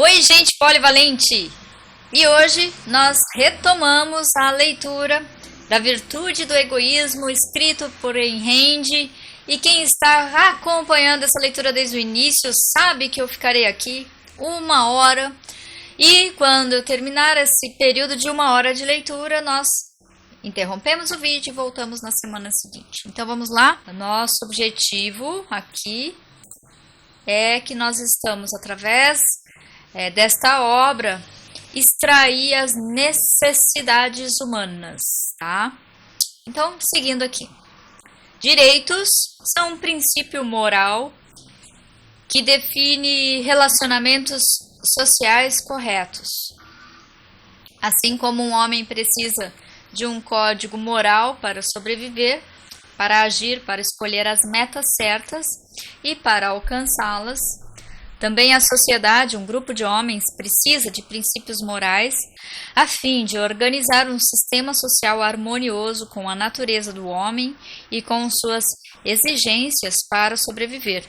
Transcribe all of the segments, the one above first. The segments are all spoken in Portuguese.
Oi, gente polivalente! E hoje nós retomamos a leitura da Virtude do Egoísmo, escrito por Ayn Rand. E quem está acompanhando essa leitura desde o início sabe que eu ficarei aqui 1 hora. E quando eu terminar esse período de 1 hora de leitura, nós interrompemos o vídeo e voltamos na semana seguinte. Então vamos lá? O nosso objetivo aqui é que nós estamos, através desta obra, extrair as necessidades humanas, tá? Então, seguindo aqui. Direitos são um princípio moral que define relacionamentos sociais corretos. Assim como um homem precisa de um código moral para sobreviver, para agir, para escolher as metas certas e para alcançá-las, também a sociedade, um grupo de homens, precisa de princípios morais a fim de organizar um sistema social harmonioso com a natureza do homem e com suas exigências para sobreviver.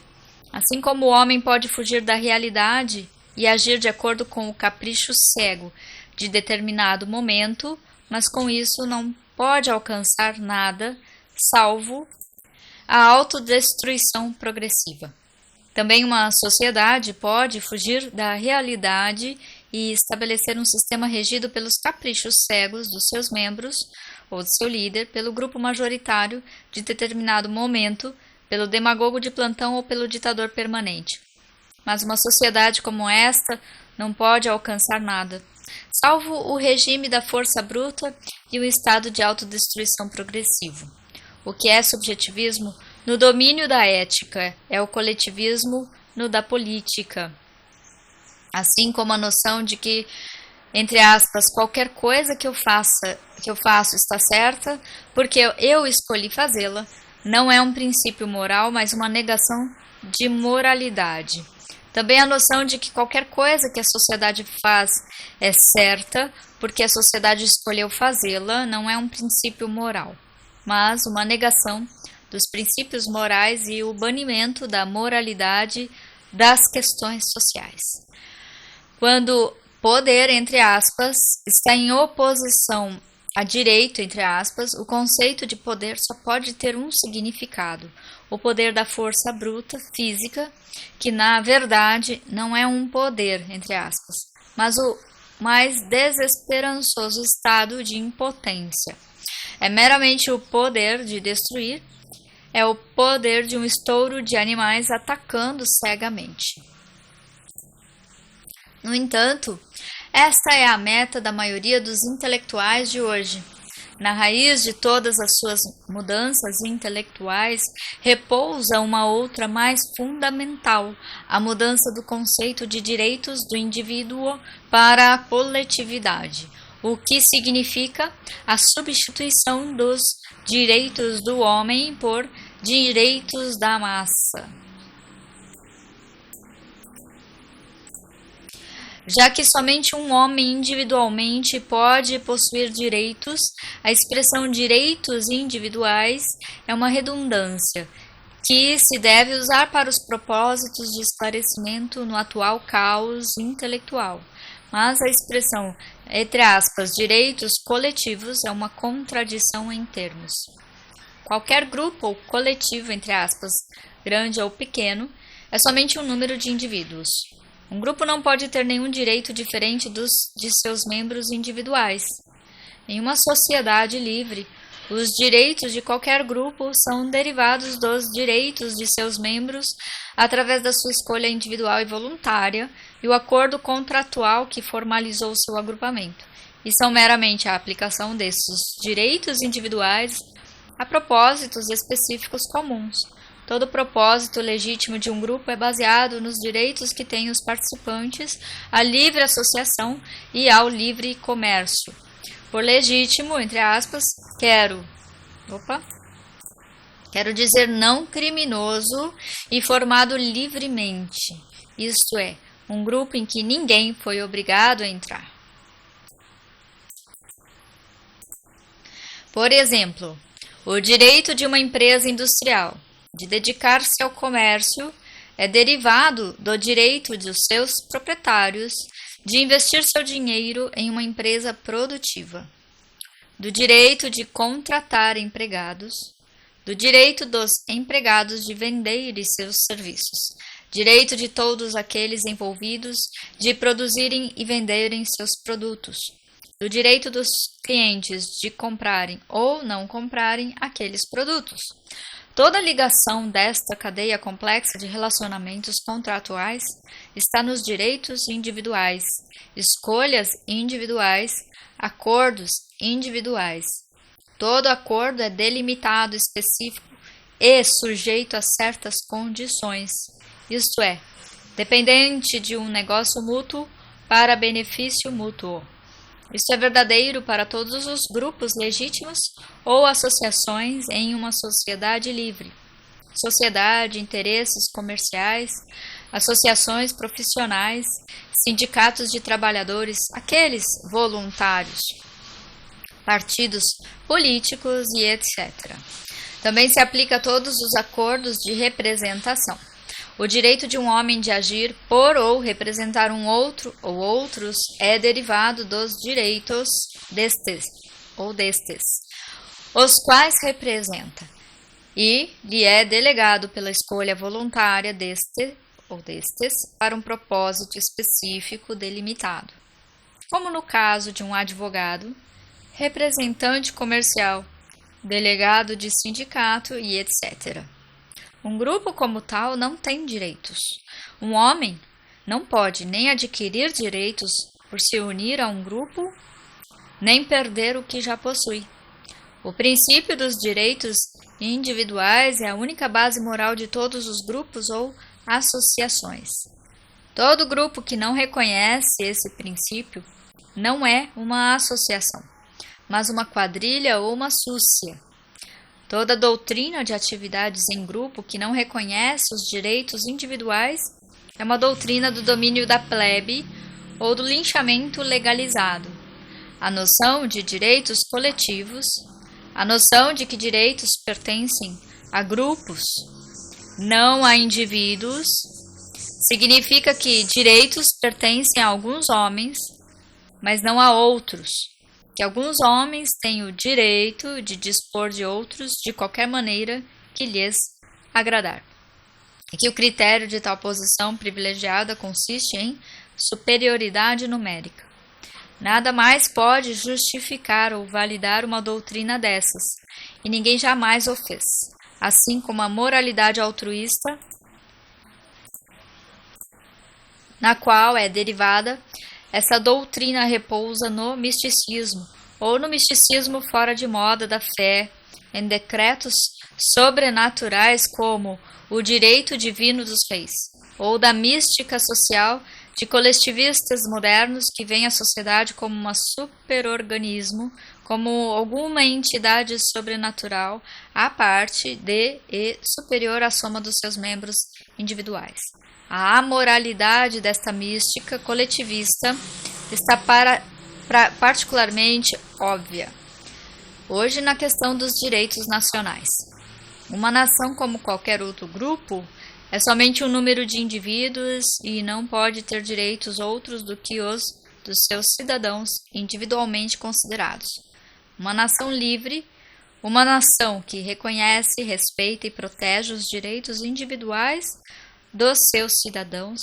Assim como o homem pode fugir da realidade e agir de acordo com o capricho cego de determinado momento, mas com isso não pode alcançar nada, salvo a autodestruição progressiva. Também uma sociedade pode fugir da realidade e estabelecer um sistema regido pelos caprichos cegos dos seus membros ou de seu líder, pelo grupo majoritário de determinado momento, pelo demagogo de plantão ou pelo ditador permanente. Mas uma sociedade como esta não pode alcançar nada, salvo o regime da força bruta e o estado de autodestruição progressivo. O que é subjetivismo no domínio da ética é o coletivismo no da política. Assim como a noção de que, entre aspas, qualquer coisa que eu faço está certa, porque eu escolhi fazê-la, não é um princípio moral, mas uma negação de moralidade. Também a noção de que qualquer coisa que a sociedade faz é certa, porque a sociedade escolheu fazê-la, não é um princípio moral, mas uma negação dos princípios morais e o banimento da moralidade das questões sociais. Quando poder, entre aspas, está em oposição a direito, entre aspas, o conceito de poder só pode ter um significado: o poder da força bruta, física, que na verdade não é um poder, entre aspas, mas o mais desesperançoso estado de impotência. É meramente o poder de destruir, é o poder de um estouro de animais atacando cegamente. No entanto, esta é a meta da maioria dos intelectuais de hoje. Na raiz de todas as suas mudanças intelectuais repousa uma outra mais fundamental, a mudança do conceito de direitos do indivíduo para a coletividade, o que significa a substituição dos direitos do homem por direitos da massa. Já que somente um homem individualmente pode possuir direitos, a expressão direitos individuais é uma redundância que se deve usar para os propósitos de esclarecimento no atual caos intelectual. Mas a expressão, entre aspas, direitos coletivos é uma contradição em termos. Qualquer grupo ou coletivo, entre aspas, grande ou pequeno, é somente um número de indivíduos. Um grupo não pode ter nenhum direito diferente de seus membros individuais. Em uma sociedade livre, os direitos de qualquer grupo são derivados dos direitos de seus membros através da sua escolha individual e voluntária e o acordo contratual que formalizou seu agrupamento, e são meramente a aplicação desses direitos individuais a propósitos específicos comuns. Todo propósito legítimo de um grupo é baseado nos direitos que têm os participantes à livre associação e ao livre comércio. Por legítimo, entre aspas, quero dizer não criminoso e formado livremente, isto é, um grupo em que ninguém foi obrigado a entrar. Por exemplo, o direito de uma empresa industrial de dedicar-se ao comércio é derivado do direito dos seus proprietários de investir seu dinheiro em uma empresa produtiva, do direito de contratar empregados, do direito dos empregados de venderem seus serviços, direito de todos aqueles envolvidos de produzirem e venderem seus produtos, do direito dos clientes de comprarem ou não comprarem aqueles produtos. Toda ligação desta cadeia complexa de relacionamentos contratuais está nos direitos individuais, escolhas individuais, acordos individuais. Todo acordo é delimitado, específico e sujeito a certas condições, isto é, dependente de um negócio mútuo para benefício mútuo. Isso é verdadeiro para todos os grupos legítimos ou associações em uma sociedade livre. Sociedade, interesses comerciais, associações profissionais, sindicatos de trabalhadores, aqueles voluntários, partidos políticos e etc. Também se aplica a todos os acordos de representação. O direito de um homem de agir por ou representar um outro ou outros é derivado dos direitos destes, os quais representa, e lhe é delegado pela escolha voluntária deste ou destes para um propósito específico delimitado, como no caso de um advogado, representante comercial, delegado de sindicato e etc. Um grupo como tal não tem direitos. Um homem não pode nem adquirir direitos por se unir a um grupo, nem perder o que já possui. O princípio dos direitos individuais é a única base moral de todos os grupos ou associações. Todo grupo que não reconhece esse princípio não é uma associação, mas uma quadrilha ou uma súcia. Toda doutrina de atividades em grupo que não reconhece os direitos individuais é uma doutrina do domínio da plebe ou do linchamento legalizado. A noção de direitos coletivos, a noção de que direitos pertencem a grupos, não a indivíduos, significa que direitos pertencem a alguns homens, mas não a outros. Que alguns homens têm o direito de dispor de outros de qualquer maneira que lhes agradar. E que o critério de tal posição privilegiada consiste em superioridade numérica. Nada mais pode justificar ou validar uma doutrina dessas, e ninguém jamais o fez. Assim como a moralidade altruísta, na qual é derivada, essa doutrina repousa no misticismo, ou no misticismo fora de moda da fé, em decretos sobrenaturais como o direito divino dos reis, ou da mística social de coletivistas modernos que veem a sociedade como um superorganismo, como alguma entidade sobrenatural à parte de e superior à soma dos seus membros individuais. A amoralidade desta mística coletivista está particularmente óbvia hoje na questão dos direitos nacionais. Uma nação, como qualquer outro grupo, é somente um número de indivíduos e não pode ter direitos outros do que os dos seus cidadãos individualmente considerados. Uma nação livre, uma nação que reconhece, respeita e protege os direitos individuais dos seus cidadãos,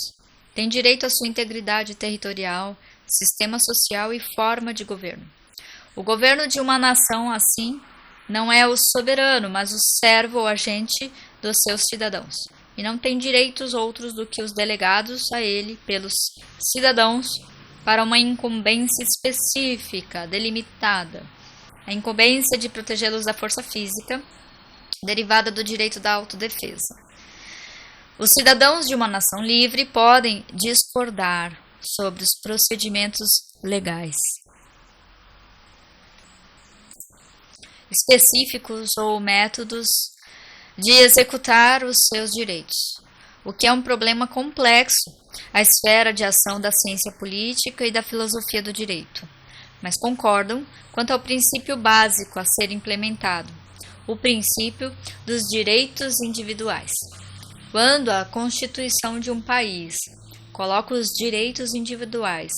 tem direito à sua integridade territorial, sistema social e forma de governo. O governo de uma nação, assim, não é o soberano, mas o servo ou agente dos seus cidadãos, e não tem direitos outros do que os delegados a ele pelos cidadãos para uma incumbência específica, delimitada. A incumbência de protegê-los da força física, derivada do direito da autodefesa. Os cidadãos de uma nação livre podem discordar sobre os procedimentos legais específicos ou métodos de executar os seus direitos, o que é um problema complexo à esfera de ação da ciência política e da filosofia do direito, mas concordam quanto ao princípio básico a ser implementado, o princípio dos direitos individuais. Quando a Constituição de um país coloca os direitos individuais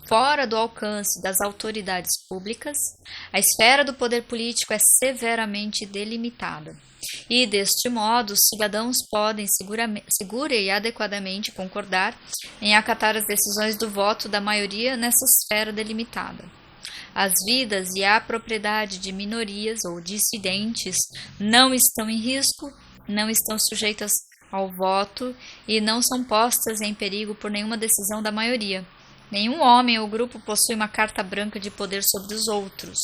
fora do alcance das autoridades públicas, a esfera do poder político é severamente delimitada. E, deste modo, os cidadãos podem segura e adequadamente concordar em acatar as decisões do voto da maioria nessa esfera delimitada. As vidas e a propriedade de minorias ou dissidentes não estão em risco, não estão sujeitas ao voto e não são postas em perigo por nenhuma decisão da maioria. Nenhum homem ou grupo possui uma carta branca de poder sobre os outros.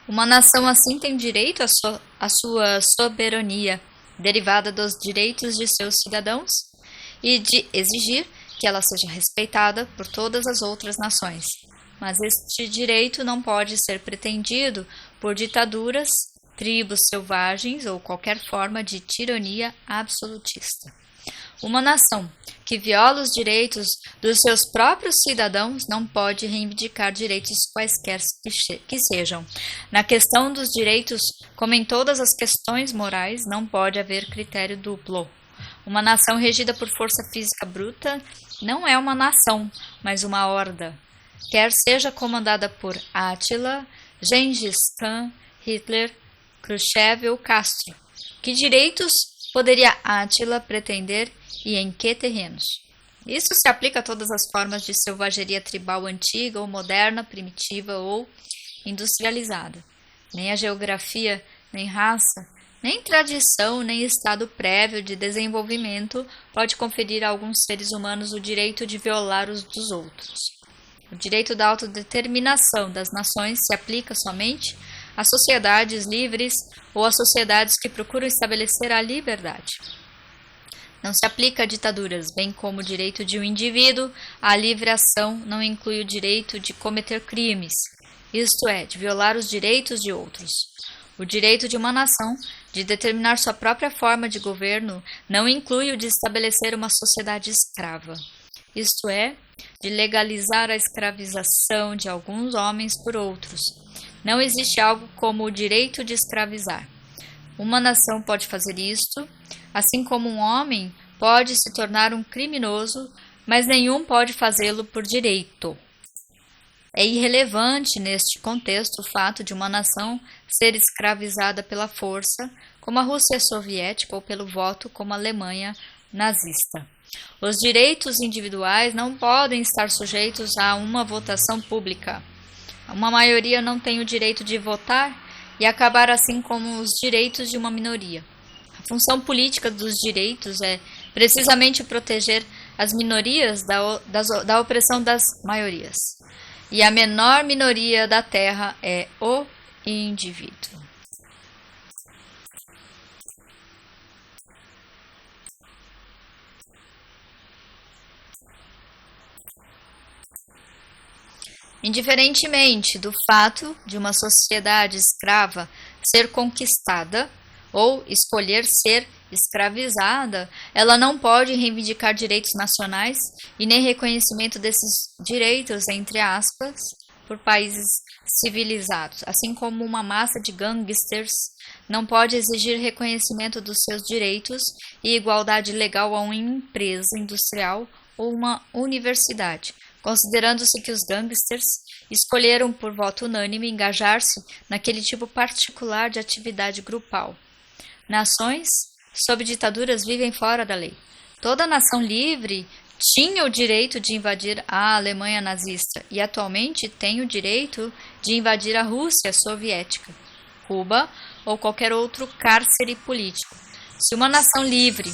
Uma nação assim tem direito à sua soberania, derivada dos direitos de seus cidadãos, e de exigir que ela seja respeitada por todas as outras nações. Mas este direito não pode ser pretendido por ditaduras, tribos selvagens ou qualquer forma de tirania absolutista. Uma nação que viola os direitos dos seus próprios cidadãos não pode reivindicar direitos quaisquer que sejam. Na questão dos direitos, como em todas as questões morais, não pode haver critério duplo. Uma nação regida por força física bruta não é uma nação, mas uma horda. Quer seja comandada por Átila, Gengis Khan, Hitler, Khrushchev ou Castro. Que direitos poderia Átila pretender e em que terrenos? Isso se aplica a todas as formas de selvageria tribal antiga ou moderna, primitiva ou industrializada. Nem a geografia, nem raça, nem tradição, nem estado prévio de desenvolvimento pode conferir a alguns seres humanos o direito de violar os dos outros. O direito da autodeterminação das nações se aplica somente a sociedades livres ou a sociedades que procuram estabelecer a liberdade. Não se aplica a ditaduras, bem como o direito de um indivíduo à livre ação não inclui o direito de cometer crimes, isto é, de violar os direitos de outros. O direito de uma nação de determinar sua própria forma de governo não inclui o de estabelecer uma sociedade escrava, isto é, de legalizar a escravização de alguns homens por outros. Não existe algo como o direito de escravizar. Uma nação pode fazer isto, assim como um homem pode se tornar um criminoso, mas nenhum pode fazê-lo por direito. É irrelevante neste contexto o fato de uma nação ser escravizada pela força, como a Rússia soviética, ou pelo voto, como a Alemanha nazista. Os direitos individuais não podem estar sujeitos a uma votação pública. Uma maioria não tem o direito de votar e acabar assim como os direitos de uma minoria. A função política dos direitos é precisamente proteger as minorias da opressão das maiorias. E a menor minoria da Terra é o indivíduo. Indiferentemente do fato de uma sociedade escrava ser conquistada ou escolher ser escravizada, ela não pode reivindicar direitos nacionais e nem reconhecimento desses direitos, entre aspas, por países civilizados, assim como uma massa de gangsters não pode exigir reconhecimento dos seus direitos e igualdade legal a uma empresa industrial ou uma universidade, considerando-se que os gangsters escolheram por voto unânime engajar-se naquele tipo particular de atividade grupal. Nações sob ditaduras vivem fora da lei. Toda nação livre tinha o direito de invadir a Alemanha nazista e atualmente tem o direito de invadir a Rússia soviética, Cuba ou qualquer outro cárcere político. Se uma nação livre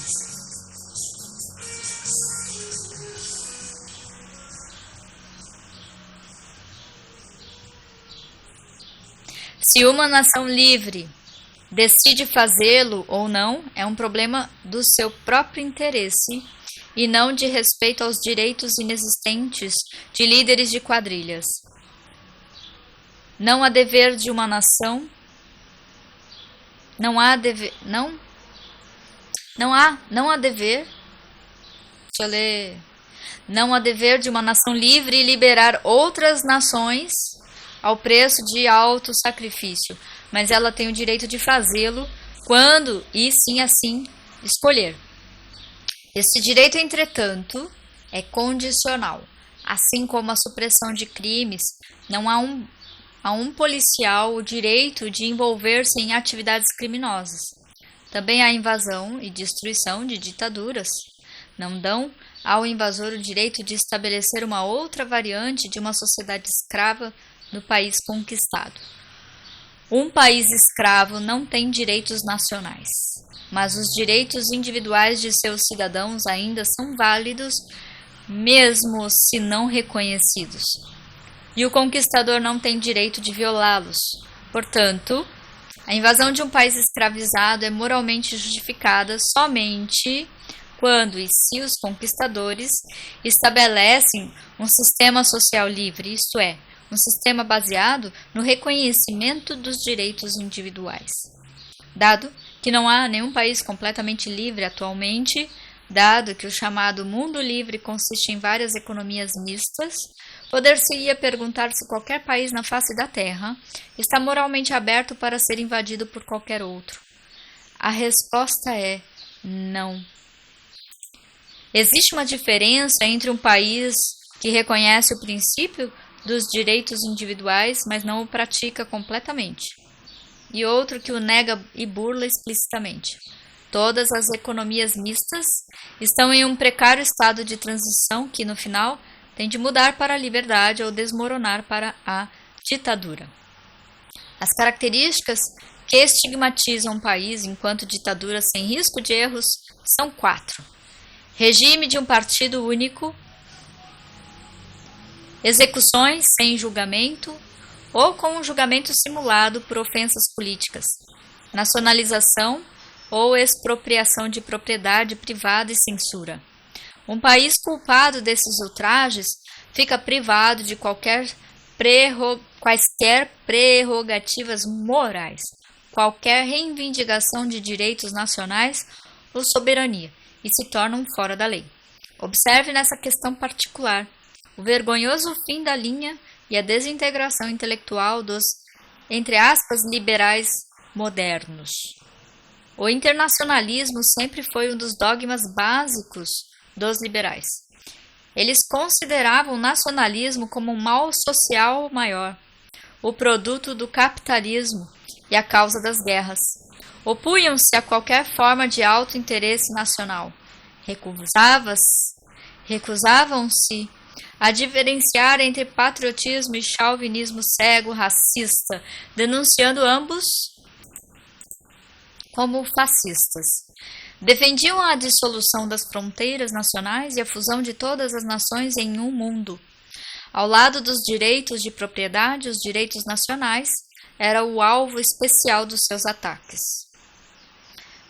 decide fazê-lo ou não, é um problema do seu próprio interesse e não de respeito aos direitos inexistentes de líderes de quadrilhas. Não há dever de uma nação, não há dever Deixa eu ler. Não há dever de uma nação livre liberar outras nações ao preço de alto sacrifício, mas ela tem o direito de fazê-lo quando e sim assim escolher. Este direito, entretanto, é condicional. Assim como a supressão de crimes, não há a um policial o direito de envolver-se em atividades criminosas. Também a invasão e destruição de ditaduras não dão ao invasor o direito de estabelecer uma outra variante de uma sociedade escrava no país conquistado. Um país escravo não tem direitos nacionais, mas os direitos individuais de seus cidadãos ainda são válidos, mesmo se não reconhecidos. E o conquistador não tem direito de violá-los. Portanto, a invasão de um país escravizado é moralmente justificada somente quando e se os conquistadores estabelecem um sistema social livre, isto é, um sistema baseado no reconhecimento dos direitos individuais. Dado que não há nenhum país completamente livre atualmente, dado que o chamado mundo livre consiste em várias economias mistas, poder-se-ia perguntar se qualquer país na face da Terra está moralmente aberto para ser invadido por qualquer outro. A resposta é não. Existe uma diferença entre um país que reconhece o princípio dos direitos individuais, mas não o pratica completamente, e outro que o nega e burla explicitamente. Todas as economias mistas estão em um precário estado de transição que, no final, tem de mudar para a liberdade ou desmoronar para a ditadura. As características que estigmatizam um país enquanto ditadura sem risco de erros são 4. Regime de um partido único, execuções sem julgamento ou com um julgamento simulado por ofensas políticas, nacionalização ou expropriação de propriedade privada e censura. Um país culpado desses ultrajes fica privado de quaisquer prerrogativas morais, qualquer reivindicação de direitos nacionais ou soberania, e se tornam fora da lei. Observe nessa questão particular o vergonhoso fim da linha e a desintegração intelectual dos, entre aspas, liberais modernos. O internacionalismo sempre foi um dos dogmas básicos dos liberais. Eles consideravam o nacionalismo como um mal social maior, o produto do capitalismo e a causa das guerras. Opunham-se a qualquer forma de alto interesse nacional. Recusavam-se a diferenciar entre patriotismo e chauvinismo cego, racista, denunciando ambos como fascistas. Defendiam a dissolução das fronteiras nacionais e a fusão de todas as nações em um mundo. Ao lado dos direitos de propriedade, os direitos nacionais era o alvo especial dos seus ataques.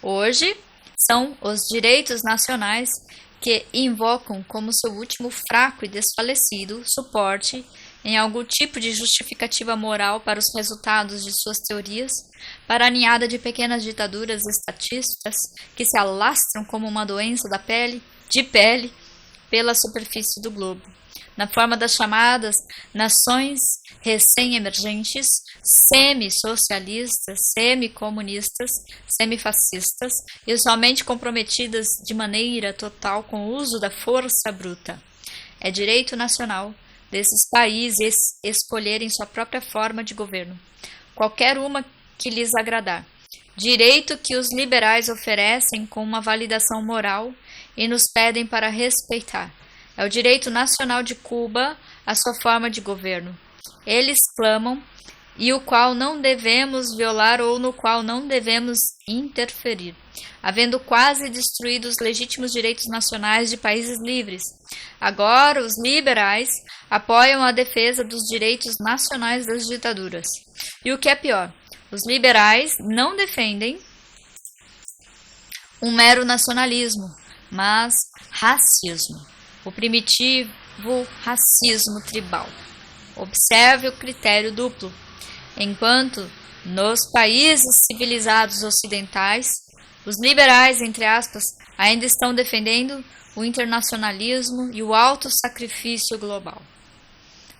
Hoje, são os direitos nacionais que invocam como seu último fraco e desfalecido suporte em algum tipo de justificativa moral para os resultados de suas teorias, para a ninhada de pequenas ditaduras estatistas que se alastram como uma doença de pele pela superfície do globo, na forma das chamadas nações recém-emergentes, semi-socialistas, semi-comunistas, semifascistas e somente comprometidas de maneira total com o uso da força bruta. É direito nacional desses países escolherem sua própria forma de governo, qualquer uma que lhes agradar. Direito que os liberais oferecem com uma validação moral e nos pedem para respeitar. É o direito nacional de Cuba a sua forma de governo. Eles clamam e o qual não devemos violar ou no qual não devemos interferir, havendo quase destruído os legítimos direitos nacionais de países livres. Agora, os liberais apoiam a defesa dos direitos nacionais das ditaduras. E o que é pior, os liberais não defendem um mero nacionalismo, mas racismo, o primitivo racismo tribal. Observe o critério duplo. Enquanto nos países civilizados ocidentais, os liberais, entre aspas, ainda estão defendendo o internacionalismo e o autossacrifício global.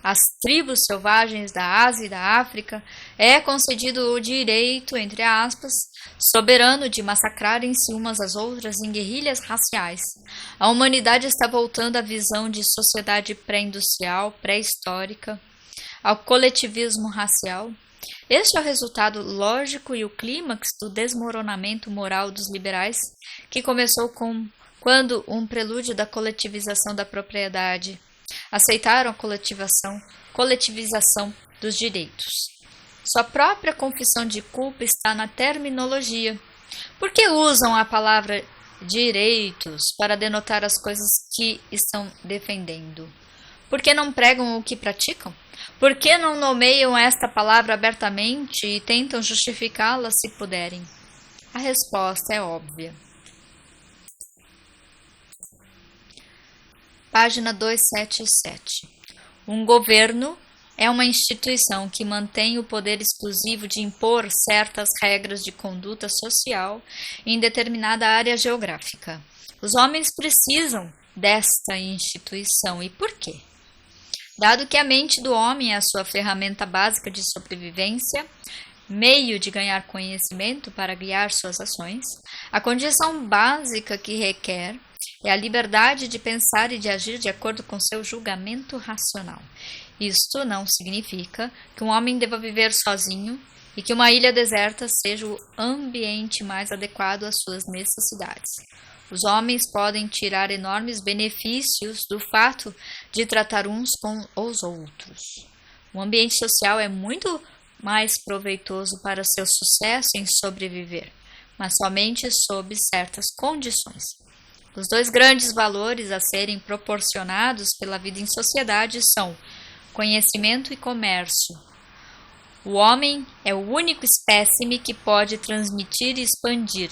Às tribos selvagens da Ásia e da África é concedido o direito, entre aspas, soberano de massacrarem-se umas às outras em guerrilhas raciais. A humanidade está voltando à visão de sociedade pré-industrial, pré-histórica, ao coletivismo racial. Este é o resultado lógico e o clímax do desmoronamento moral dos liberais, que começou quando um prelúdio da coletivização da propriedade aceitaram a coletivização dos direitos. Sua própria confissão de culpa está na terminologia. Por que usam a palavra direitos para denotar as coisas que estão defendendo? Por que não pregam o que praticam? Por que não nomeiam esta palavra abertamente e tentam justificá-la se puderem? A resposta é óbvia. Página 277. Um governo é uma instituição que mantém o poder exclusivo de impor certas regras de conduta social em determinada área geográfica. Os homens precisam desta instituição. E por quê? Dado que a mente do homem é a sua ferramenta básica de sobrevivência, meio de ganhar conhecimento para guiar suas ações, a condição básica que requer é a liberdade de pensar e de agir de acordo com seu julgamento racional. Isto não significa que um homem deva viver sozinho e que uma ilha deserta seja o ambiente mais adequado às suas necessidades. Os homens podem tirar enormes benefícios do fato de tratar uns com os outros. O ambiente social é muito mais proveitoso para seu sucesso em sobreviver, mas somente sob certas condições. Os dois grandes valores a serem proporcionados pela vida em sociedade são conhecimento e comércio. O homem é o único espécime que pode transmitir e expandir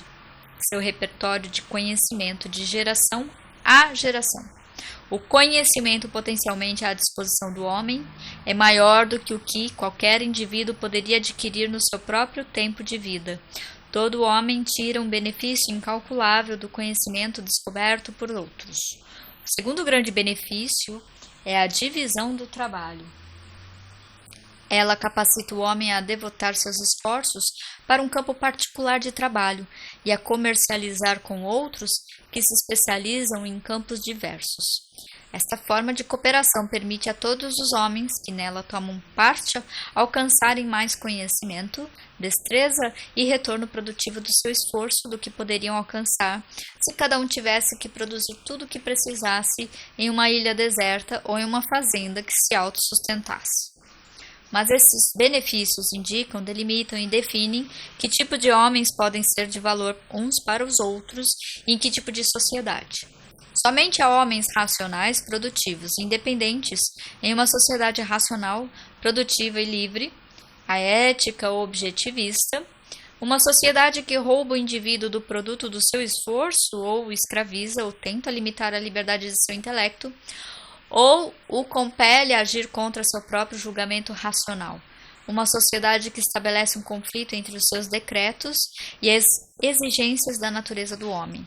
seu repertório de conhecimento de geração a geração. O conhecimento potencialmente à disposição do homem é maior do que o que qualquer indivíduo poderia adquirir no seu próprio tempo de vida. Todo homem tira um benefício incalculável do conhecimento descoberto por outros. O segundo grande benefício é a divisão do trabalho. Ela capacita o homem a devotar seus esforços para um campo particular de trabalho e a comercializar com outros que se especializam em campos diversos. Esta forma de cooperação permite a todos os homens que nela tomam parte alcançarem mais conhecimento, destreza e retorno produtivo do seu esforço do que poderiam alcançar se cada um tivesse que produzir tudo o que precisasse em uma ilha deserta ou em uma fazenda que se autossustentasse. Mas esses benefícios indicam, delimitam e definem que tipo de homens podem ser de valor uns para os outros e em que tipo de sociedade. Somente há homens racionais, produtivos e independentes em uma sociedade racional, produtiva e livre, a ética ou objetivista, uma sociedade que rouba o indivíduo do produto do seu esforço ou o escraviza ou tenta limitar a liberdade de seu intelecto, ou o compele a agir contra seu próprio julgamento racional. Uma sociedade que estabelece um conflito entre os seus decretos e as exigências da natureza do homem.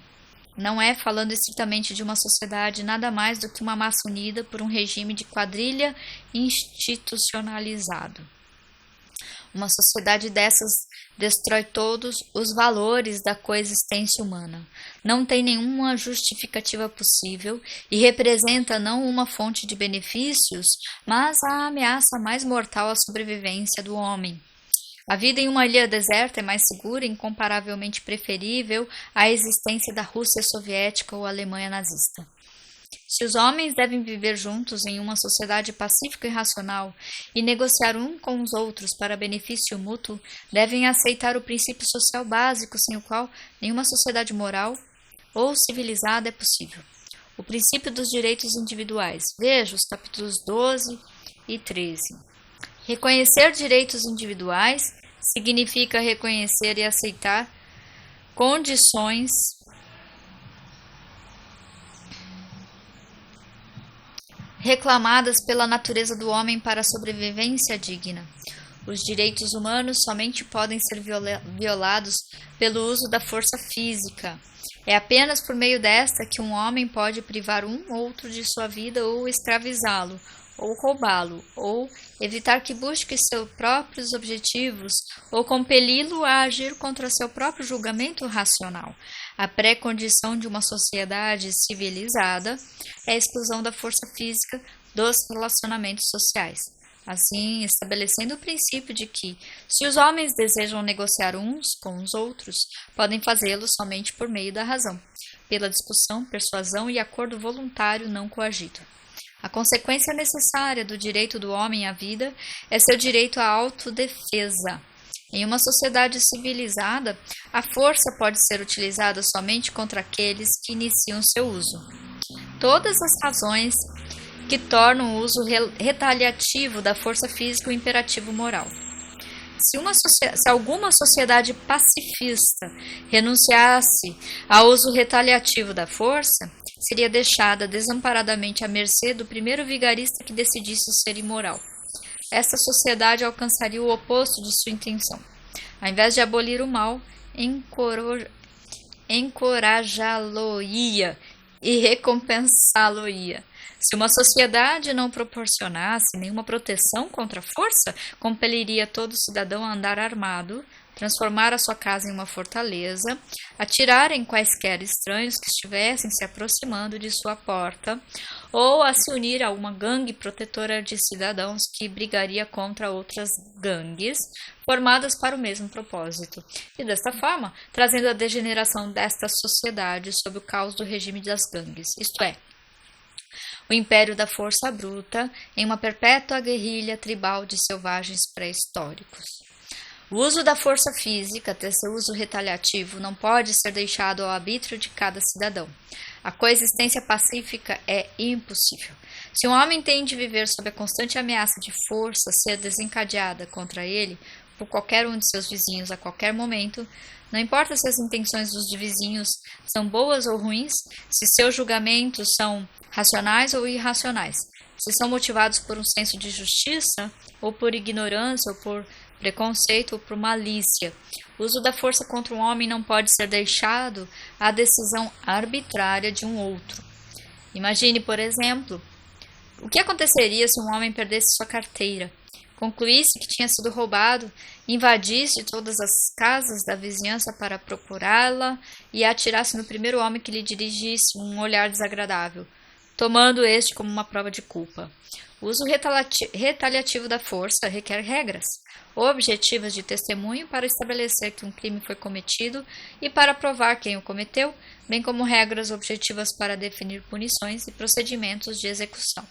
Não é, falando estritamente de uma sociedade, nada mais do que uma massa unida por um regime de quadrilha institucionalizado. Uma sociedade dessas destrói todos os valores da coexistência humana. Não tem nenhuma justificativa possível e representa não uma fonte de benefícios, mas a ameaça mais mortal à sobrevivência do homem. A vida em uma ilha deserta é mais segura e incomparavelmente preferível à existência da Rússia soviética ou Alemanha nazista. Se os homens devem viver juntos em uma sociedade pacífica e racional e negociar um com os outros para benefício mútuo, devem aceitar o princípio social básico sem o qual nenhuma sociedade moral ou civilizada é possível. O princípio dos direitos individuais. Veja os capítulos 12 e 13. Reconhecer direitos individuais significa reconhecer e aceitar condições reclamadas pela natureza do homem para a sobrevivência digna. Os direitos humanos somente podem ser violados pelo uso da força física. É apenas por meio desta que um homem pode privar um outro de sua vida ou escravizá-lo, ou roubá-lo, ou evitar que busque seus próprios objetivos, ou compeli-lo a agir contra seu próprio julgamento racional. A pré-condição de uma sociedade civilizada é a exclusão da força física dos relacionamentos sociais. Assim, estabelecendo o princípio de que, se os homens desejam negociar uns com os outros, podem fazê-lo somente por meio da razão, pela discussão, persuasão e acordo voluntário não coagido. A consequência necessária do direito do homem à vida é seu direito à autodefesa. Em uma sociedade civilizada, a força pode ser utilizada somente contra aqueles que iniciam seu uso. Todas as razões que tornam o uso retaliativo da força física um imperativo moral. Se alguma sociedade pacifista renunciasse ao uso retaliativo da força, seria deixada desamparadamente à mercê do primeiro vigarista que decidisse ser imoral. Esta sociedade alcançaria o oposto de sua intenção. Ao invés de abolir o mal, encorajá-lo-ia e recompensá-lo-ia. Se uma sociedade não proporcionasse nenhuma proteção contra a força, compeliria todo cidadão a andar armado, transformar a sua casa em uma fortaleza, atirar em quaisquer estranhos que estivessem se aproximando de sua porta, ou a se unir a uma gangue protetora de cidadãos que brigaria contra outras gangues formadas para o mesmo propósito, e desta forma, trazendo a degeneração desta sociedade sob o caos do regime das gangues, isto é, o império da força bruta em uma perpétua guerrilha tribal de selvagens pré-históricos. O uso da força física, até seu uso retaliativo, não pode ser deixado ao arbítrio de cada cidadão. A coexistência pacífica é impossível. Se um homem tem de viver sob a constante ameaça de força ser desencadeada contra ele por qualquer um de seus vizinhos a qualquer momento, não importa se as intenções dos vizinhos são boas ou ruins, se seus julgamentos são racionais ou irracionais, se são motivados por um senso de justiça, ou por ignorância, ou por preconceito, ou por malícia. O uso da força contra um homem não pode ser deixado à decisão arbitrária de um outro. Imagine, por exemplo, o que aconteceria se um homem perdesse sua carteira, concluísse que tinha sido roubado, invadisse todas as casas da vizinhança para procurá-la e atirasse no primeiro homem que lhe dirigisse um olhar desagradável, tomando este como uma prova de culpa. O uso retaliativo da força requer regras objetivas de testemunho para estabelecer que um crime foi cometido e para provar quem o cometeu, bem como regras objetivas para definir punições e procedimentos de execução.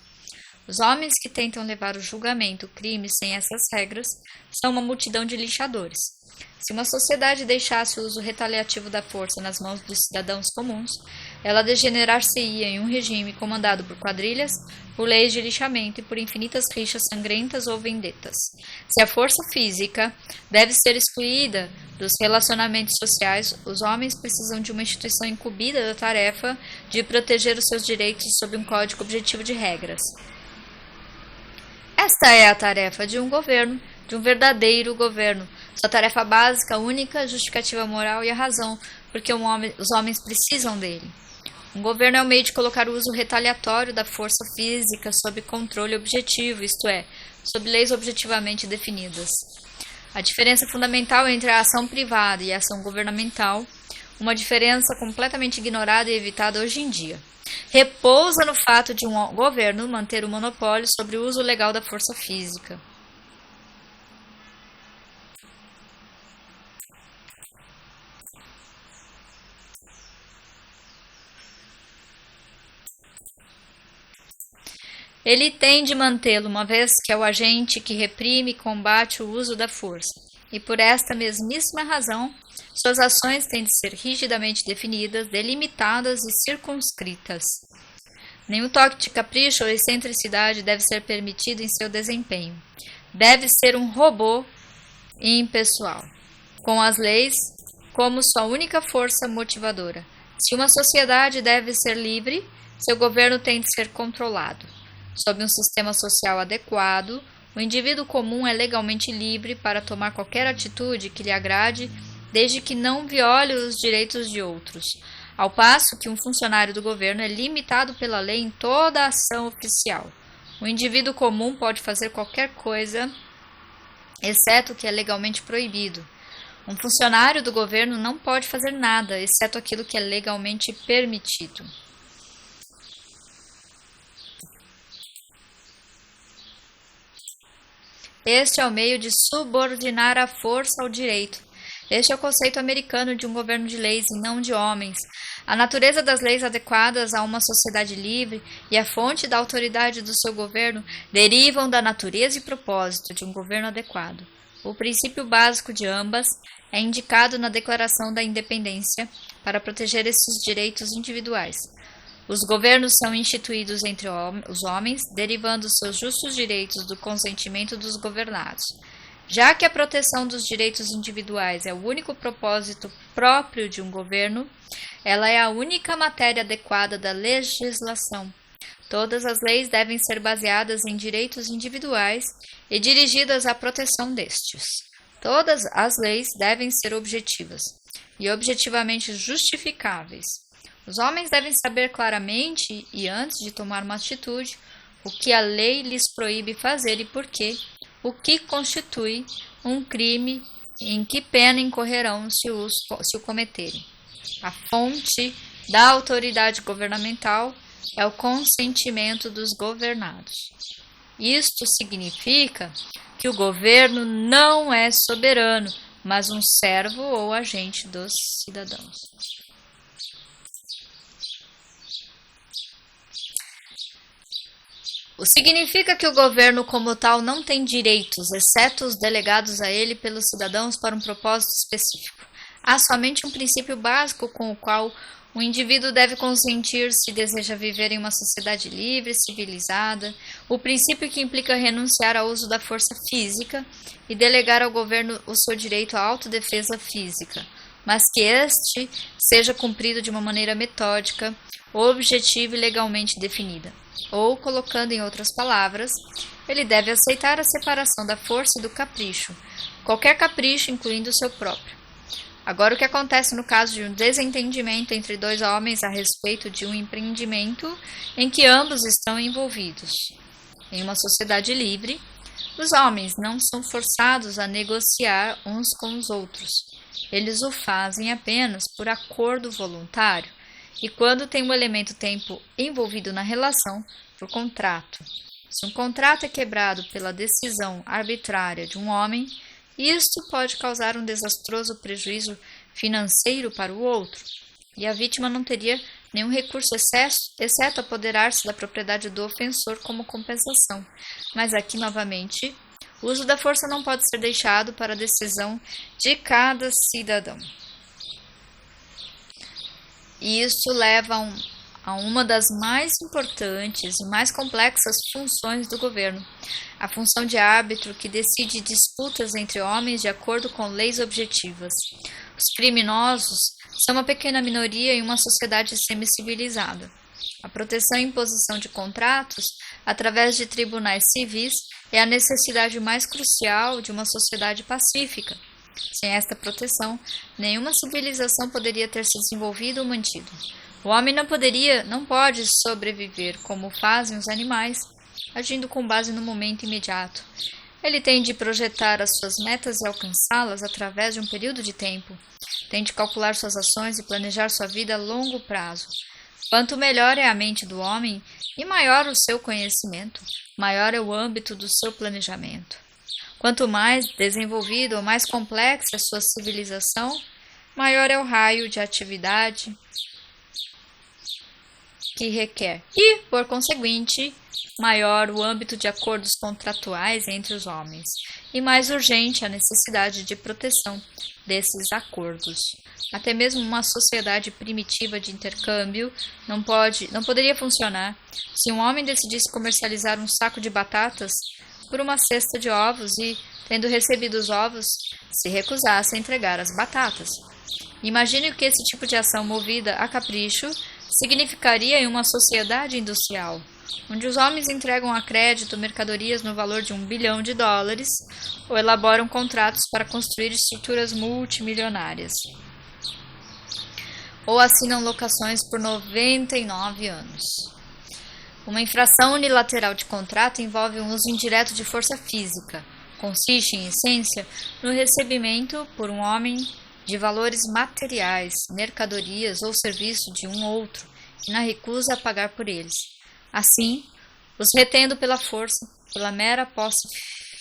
Os homens que tentam levar o julgamento do crime sem essas regras são uma multidão de lixadores. Se uma sociedade deixasse o uso retaliativo da força nas mãos dos cidadãos comuns, ela degenerar-se-ia em um regime comandado por quadrilhas, por leis de lixamento e por infinitas rixas sangrentas ou vendetas. Se a força física deve ser excluída dos relacionamentos sociais, os homens precisam de uma instituição incumbida da tarefa de proteger os seus direitos sob um código objetivo de regras. Esta é a tarefa de um governo, de um verdadeiro governo. Sua tarefa básica, única, justificativa moral e a razão, porque os homens precisam dele. Um governo é o meio de colocar o uso retaliatório da força física sob controle objetivo, isto é, sob leis objetivamente definidas. A diferença fundamental entre a ação privada e a ação governamental, uma diferença completamente ignorada e evitada hoje em dia, repousa no fato de um governo manter o monopólio sobre o uso legal da força física. Ele tem de mantê-lo, uma vez que é o agente que reprime e combate o uso da força. E por esta mesmíssima razão, suas ações têm de ser rigidamente definidas, delimitadas e circunscritas. Nenhum toque de capricho ou excentricidade deve ser permitido em seu desempenho. Deve ser um robô impessoal, com as leis como sua única força motivadora. Se uma sociedade deve ser livre, seu governo tem de ser controlado. Sob um sistema social adequado, o indivíduo comum é legalmente livre para tomar qualquer atitude que lhe agrade, desde que não viole os direitos de outros. ao passo que um funcionário do governo é limitado pela lei em toda a ação oficial. O indivíduo comum pode fazer qualquer coisa, exceto o que é legalmente proibido. Um funcionário do governo não pode fazer nada, exceto aquilo que é legalmente permitido. Este é o meio de subordinar a força ao direito. Este é o conceito americano de um governo de leis e não de homens. A natureza das leis adequadas a uma sociedade livre e a fonte da autoridade do seu governo derivam da natureza e propósito de um governo adequado. O princípio básico de ambas é indicado na Declaração da Independência para proteger esses direitos individuais. Os governos são instituídos entre os homens, derivando seus justos direitos do consentimento dos governados. Já que a proteção dos direitos individuais é o único propósito próprio de um governo, ela é a única matéria adequada da legislação. Todas as leis devem ser baseadas em direitos individuais e dirigidas à proteção destes. Todas as leis devem ser objetivas e objetivamente justificáveis. Os homens devem saber claramente e antes de tomar uma atitude o que a lei lhes proíbe fazer e por quê, o que constitui um crime e em que pena incorrerão se o cometerem. A fonte da autoridade governamental é o consentimento dos governados. Isto significa que o governo não é soberano, mas um servo ou agente dos cidadãos. O significa que o governo como tal não tem direitos, exceto os delegados a ele pelos cidadãos para um propósito específico. Há somente um princípio básico com o qual o indivíduo deve consentir se deseja viver em uma sociedade livre, civilizada, o princípio que implica renunciar ao uso da força física e delegar ao governo o seu direito à autodefesa física, mas que este seja cumprido de uma maneira metódica, objetiva e legalmente definida. Ou, colocando em outras palavras, ele deve aceitar a separação da força e do capricho, qualquer capricho incluindo o seu próprio. Agora, o que acontece no caso de um desentendimento entre dois homens a respeito de um empreendimento em que ambos estão envolvidos? Em uma sociedade livre, os homens não são forçados a negociar uns com os outros. Eles o fazem apenas por acordo voluntário e quando tem um elemento tempo envolvido na relação, por contrato. Se um contrato é quebrado pela decisão arbitrária de um homem, isto pode causar um desastroso prejuízo financeiro para o outro, e a vítima não teria nenhum recurso exceto apoderar-se da propriedade do ofensor como compensação. Mas aqui, novamente, o uso da força não pode ser deixado para a decisão de cada cidadão. E isso leva a uma das mais importantes e mais complexas funções do governo, a função de árbitro que decide disputas entre homens de acordo com leis objetivas. Os criminosos são uma pequena minoria em uma sociedade semi-civilizada. A proteção e imposição de contratos através de tribunais civis é a necessidade mais crucial de uma sociedade pacífica. Sem esta proteção, nenhuma civilização poderia ter se desenvolvido ou mantido. O homem não pode sobreviver como fazem os animais, agindo com base no momento imediato. Ele tem de projetar as suas metas e alcançá-las através de um período de tempo. Tem de calcular suas ações e planejar sua vida a longo prazo. Quanto melhor é a mente do homem e maior o seu conhecimento, maior é o âmbito do seu planejamento. Quanto mais desenvolvido ou mais complexa é sua civilização, maior é o raio de atividade que requer e, por conseguinte, maior o âmbito de acordos contratuais entre os homens e mais urgente a necessidade de proteção desses acordos. Até mesmo uma sociedade primitiva de intercâmbio não poderia funcionar se um homem decidisse comercializar um saco de batatas por uma cesta de ovos e, tendo recebido os ovos, se recusasse a entregar as batatas. Imagine que esse tipo de ação movida a capricho significaria em uma sociedade industrial, onde os homens entregam a crédito mercadorias no valor de $1 bilhão ou elaboram contratos para construir estruturas multimilionárias. ou assinam locações por 99 anos. Uma infração unilateral de contrato envolve um uso indireto de força física. Consiste, em essência, no recebimento por um homem de valores materiais, mercadorias ou serviço de um outro, e na recusa a pagar por eles. Assim, os retendo pela força, pela mera posse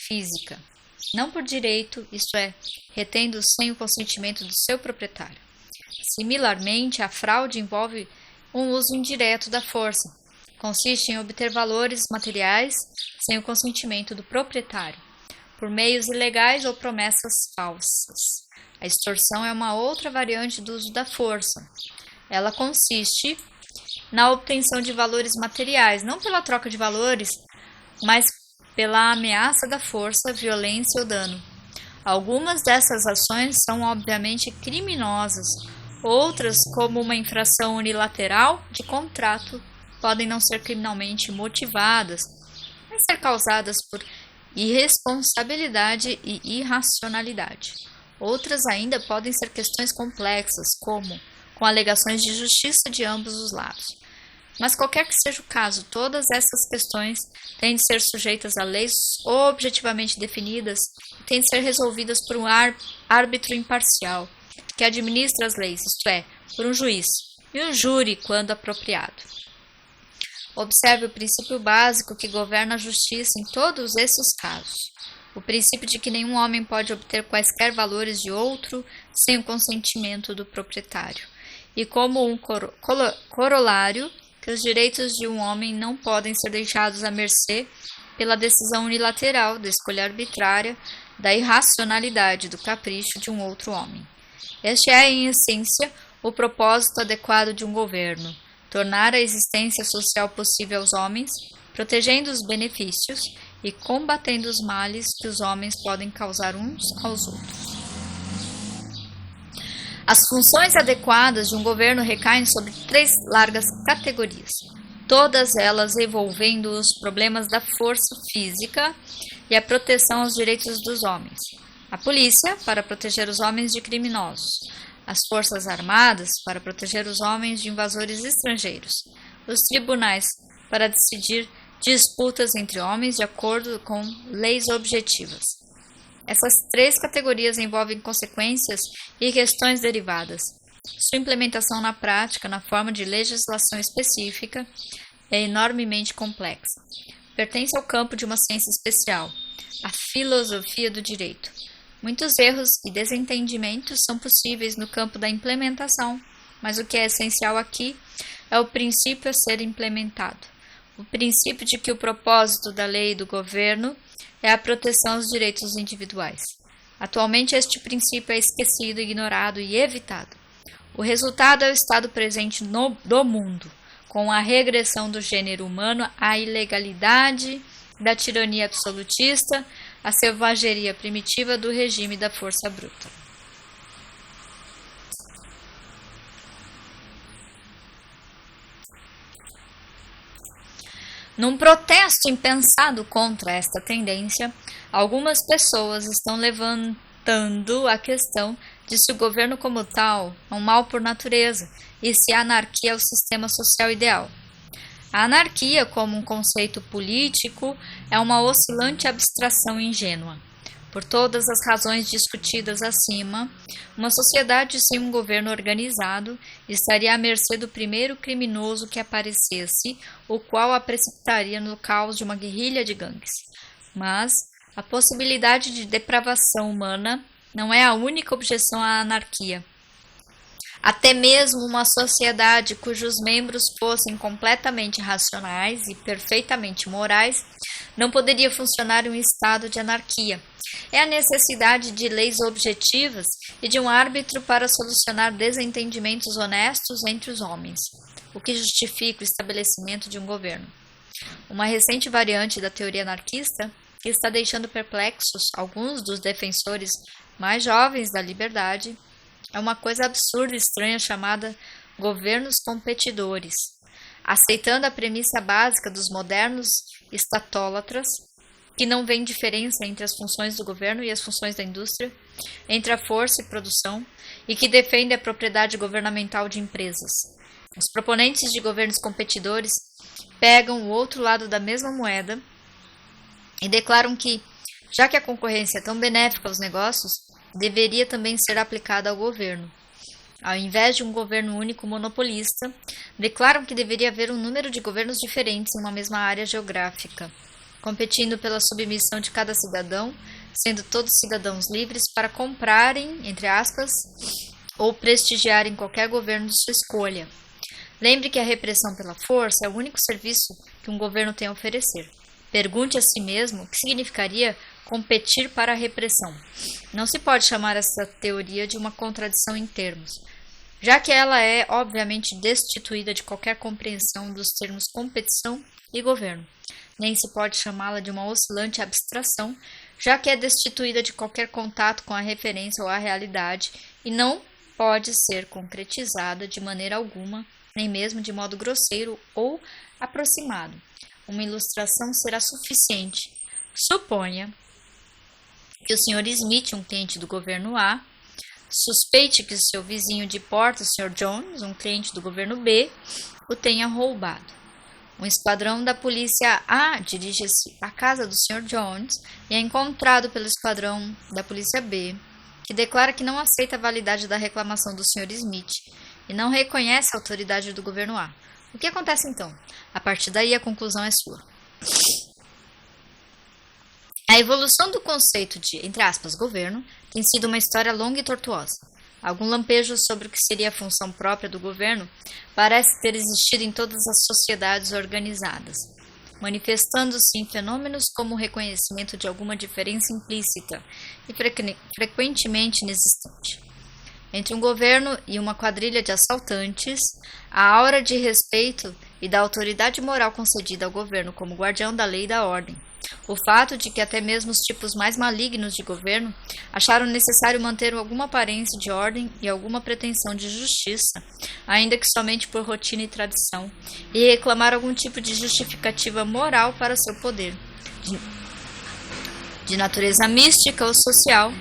física, não por direito, isto é, retendo sem o consentimento do seu proprietário. Similarmente, a fraude envolve um uso indireto da força. Consiste em obter valores materiais sem o consentimento do proprietário, por meios ilegais ou promessas falsas. A extorsão é uma outra variante do uso da força. Ela consiste na obtenção de valores materiais, não pela troca de valores, mas pela ameaça da força, violência ou dano. Algumas dessas ações são obviamente criminosas, outras, como uma infração unilateral de contrato, podem não ser criminalmente motivadas, mas ser causadas por irresponsabilidade e irracionalidade. Outras ainda podem ser questões complexas, como com alegações de justiça de ambos os lados. Mas qualquer que seja o caso, todas essas questões têm de ser sujeitas a leis objetivamente definidas e têm de ser resolvidas por um árbitro imparcial, que administra as leis, isto é, por um juiz, e um júri, quando apropriado. Observe o princípio básico que governa a justiça em todos esses casos. O princípio de que nenhum homem pode obter quaisquer valores de outro sem o consentimento do proprietário. E como um corolário, que os direitos de um homem não podem ser deixados à mercê pela decisão unilateral da escolha arbitrária, da irracionalidade, do capricho de um outro homem. Este é, em essência, o propósito adequado de um governo: tornar a existência social possível aos homens, protegendo os benefícios e combatendo os males que os homens podem causar uns aos outros. As funções adequadas de um governo recaem sobre 3 largas categorias, todas elas envolvendo os problemas da força física e a proteção aos direitos dos homens. A polícia, para proteger os homens de criminosos. As forças armadas, para proteger os homens de invasores estrangeiros. Os tribunais, para decidir disputas entre homens de acordo com leis objetivas. Essas 3 categorias envolvem consequências e questões derivadas. Sua implementação na prática, na forma de legislação específica, é enormemente complexa. Pertence ao campo de uma ciência especial, a filosofia do direito. Muitos erros e desentendimentos são possíveis no campo da implementação, mas o que é essencial aqui é o princípio a ser implementado. O princípio de que o propósito da lei e do governo é a proteção aos direitos individuais. Atualmente, este princípio é esquecido, ignorado e evitado. O resultado é o estado presente do mundo, com a regressão do gênero humano à ilegalidade, da tirania absolutista, à selvageria primitiva do regime da força bruta. Num protesto impensado contra esta tendência, algumas pessoas estão levantando a questão de se o governo como tal é um mal por natureza e se a anarquia é o sistema social ideal. A anarquia, como um conceito político, é uma oscilante abstração ingênua. Por todas as razões discutidas acima, uma sociedade sem um governo organizado estaria à mercê do primeiro criminoso que aparecesse, o qual a precipitaria no caos de uma guerrilha de gangues. Mas a possibilidade de depravação humana não é a única objeção à anarquia. Até mesmo uma sociedade cujos membros fossem completamente racionais e perfeitamente morais não poderia funcionar em um estado de anarquia. É a necessidade de leis objetivas e de um árbitro para solucionar desentendimentos honestos entre os homens, o que justifica o estabelecimento de um governo. Uma recente variante da teoria anarquista, que está deixando perplexos alguns dos defensores mais jovens da liberdade, é uma coisa absurda e estranha chamada governos competidores, aceitando a premissa básica dos modernos estatólatras, que não vê diferença entre as funções do governo e as funções da indústria, entre a força e produção, e que defende a propriedade governamental de empresas. Os proponentes de governos competidores pegam o outro lado da mesma moeda e declaram que, já que a concorrência é tão benéfica aos negócios, deveria também ser aplicada ao governo. Ao invés de um governo único monopolista, declaram que deveria haver um número de governos diferentes em uma mesma área geográfica, competindo pela submissão de cada cidadão, sendo todos cidadãos livres para comprarem, entre aspas, ou prestigiarem qualquer governo de sua escolha. Lembre que a repressão pela força é o único serviço que um governo tem a oferecer. Pergunte a si mesmo o que significaria competir para a repressão. Não se pode chamar essa teoria de uma contradição em termos, já que ela é, obviamente, destituída de qualquer compreensão dos termos competição e governo. Nem se pode chamá-la de uma oscilante abstração, já que é destituída de qualquer contato com a referência ou a realidade e não pode ser concretizada de maneira alguma, nem mesmo de modo grosseiro ou aproximado. Uma ilustração será suficiente. Suponha que o Sr. Smith, um cliente do governo A, suspeite que o seu vizinho de porta, o Sr. Jones, um cliente do governo B, o tenha roubado. Um esquadrão da polícia A dirige-se à casa do Sr. Jones e é encontrado pelo esquadrão da polícia B, que declara que não aceita a validade da reclamação do Sr. Smith e não reconhece a autoridade do governo A. O que acontece então? A partir daí a conclusão é sua. A evolução do conceito de, entre aspas, governo tem sido uma história longa e tortuosa. Algum lampejo sobre o que seria a função própria do governo parece ter existido em todas as sociedades organizadas, manifestando-se em fenômenos como o reconhecimento de alguma diferença implícita e frequentemente inexistente. Entre um governo e uma quadrilha de assaltantes, a aura de respeito e da autoridade moral concedida ao governo como guardião da lei e da ordem. O fato de que até mesmo os tipos mais malignos de governo acharam necessário manter alguma aparência de ordem e alguma pretensão de justiça, ainda que somente por rotina e tradição, e reclamar algum tipo de justificativa moral para seu poder, de natureza mística ou social,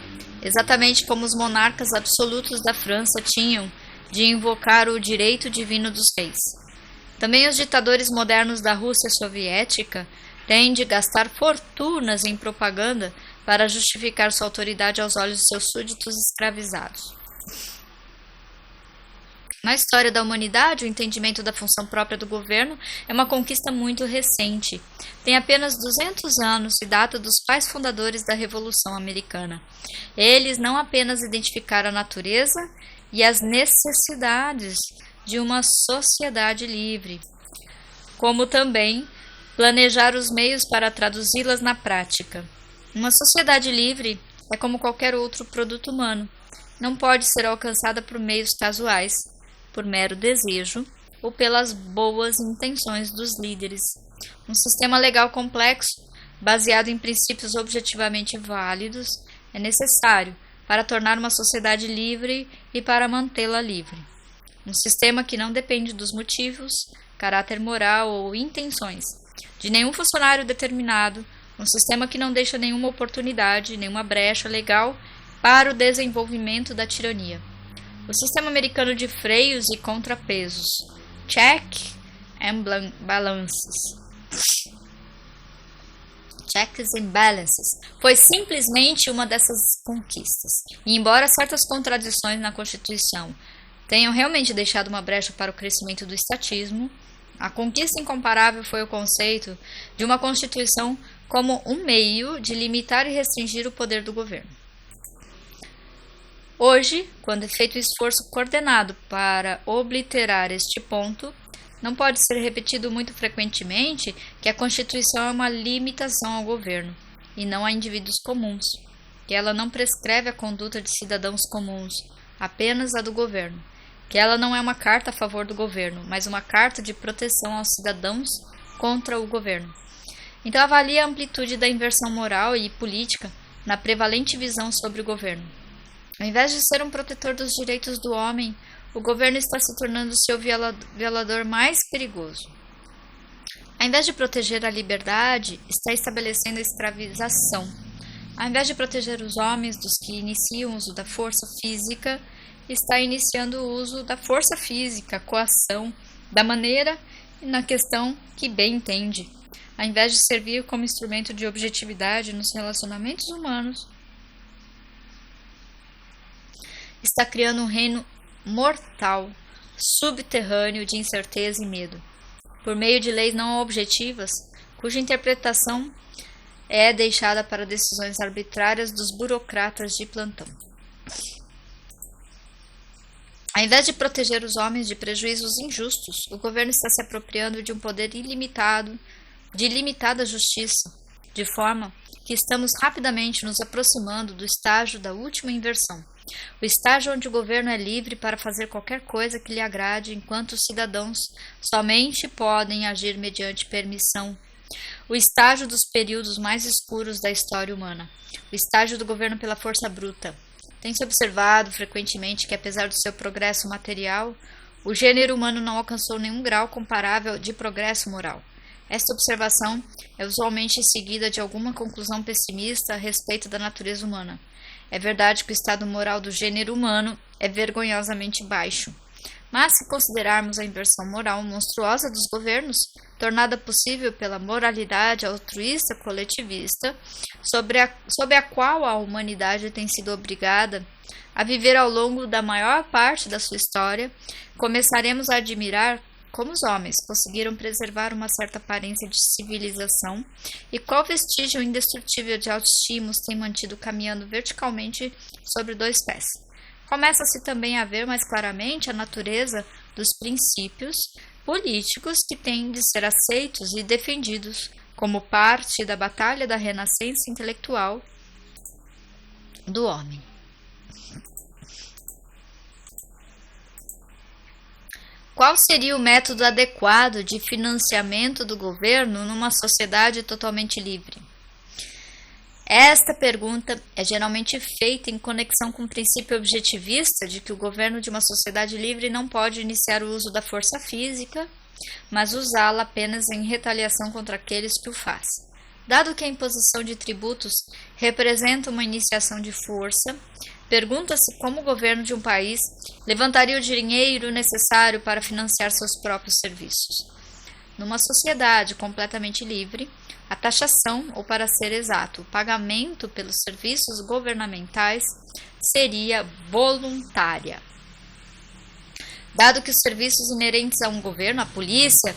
exatamente como os monarcas absolutos da França tinham de invocar o direito divino dos reis. Também os ditadores modernos da Rússia soviética têm de gastar fortunas em propaganda para justificar sua autoridade aos olhos de seus súditos escravizados. Na história da humanidade, o entendimento da função própria do governo é uma conquista muito recente. Tem apenas 200 anos e data dos pais fundadores da Revolução Americana. Eles não apenas identificaram a natureza e as necessidades de uma sociedade livre, como também planejar os meios para traduzi-las na prática. Uma sociedade livre é como qualquer outro produto humano. Não pode ser alcançada por meios casuais, por mero desejo ou pelas boas intenções dos líderes. Um sistema legal complexo, baseado em princípios objetivamente válidos, é necessário para tornar uma sociedade livre e para mantê-la livre. Um sistema que não depende dos motivos, caráter moral ou intenções de nenhum funcionário determinado, um sistema que não deixa nenhuma oportunidade, nenhuma brecha legal para o desenvolvimento da tirania. O sistema americano de freios e contrapesos, check and balances, checks and balances, foi simplesmente uma dessas conquistas. E embora certas contradições na Constituição tenham realmente deixado uma brecha para o crescimento do estatismo, a conquista incomparável foi o conceito de uma Constituição como um meio de limitar e restringir o poder do governo. Hoje, quando é feito um esforço coordenado para obliterar este ponto, não pode ser repetido muito frequentemente que a Constituição é uma limitação ao governo, e não a indivíduos comuns, que ela não prescreve a conduta de cidadãos comuns, apenas a do governo, que ela não é uma carta a favor do governo, mas uma carta de proteção aos cidadãos contra o governo. Então avalie a amplitude da inversão moral e política na prevalente visão sobre o governo. Ao invés de ser um protetor dos direitos do homem, o governo está se tornando seu violador mais perigoso. Ao invés de proteger a liberdade, está estabelecendo a escravização. Ao invés de proteger os homens dos que iniciam o uso da força física, está iniciando o uso da força física, a coação, da maneira e na questão que bem entende. Ao invés de servir como instrumento de objetividade nos relacionamentos humanos, está criando um reino mortal, subterrâneo de incerteza e medo, por meio de leis não objetivas, cuja interpretação é deixada para decisões arbitrárias dos burocratas de plantão. Ao invés de proteger os homens de prejuízos injustos, o governo está se apropriando de um poder ilimitado, de ilimitada justiça, de forma que estamos rapidamente nos aproximando do estágio da última inversão. O estágio onde o governo é livre para fazer qualquer coisa que lhe agrade, enquanto os cidadãos somente podem agir mediante permissão. O estágio dos períodos mais escuros da história humana. O estágio do governo pela força bruta. Tem-se observado frequentemente que, apesar do seu progresso material, o gênero humano não alcançou nenhum grau comparável de progresso moral. Esta observação é usualmente seguida de alguma conclusão pessimista a respeito da natureza humana. É verdade que o estado moral do gênero humano é vergonhosamente baixo. Mas, se considerarmos a inversão moral monstruosa dos governos, tornada possível pela moralidade altruísta coletivista, sob a qual a humanidade tem sido obrigada a viver ao longo da maior parte da sua história, começaremos a admirar como os homens conseguiram preservar uma certa aparência de civilização e qual vestígio indestrutível de autoestima os tem mantido caminhando verticalmente sobre dois pés. Começa-se também a ver mais claramente a natureza dos princípios políticos que têm de ser aceitos e defendidos como parte da batalha da renascença intelectual do homem. Qual seria o método adequado de financiamento do governo numa sociedade totalmente livre? Esta pergunta é geralmente feita em conexão com o princípio objetivista de que o governo de uma sociedade livre não pode iniciar o uso da força física, mas usá-la apenas em retaliação contra aqueles que o fazem. Dado que a imposição de tributos representa uma iniciação de força, pergunta-se como o governo de um país levantaria o dinheiro necessário para financiar seus próprios serviços. Numa sociedade completamente livre, a taxação, ou para ser exato, o pagamento pelos serviços governamentais, seria voluntária. Dado que os serviços inerentes a um governo, a polícia,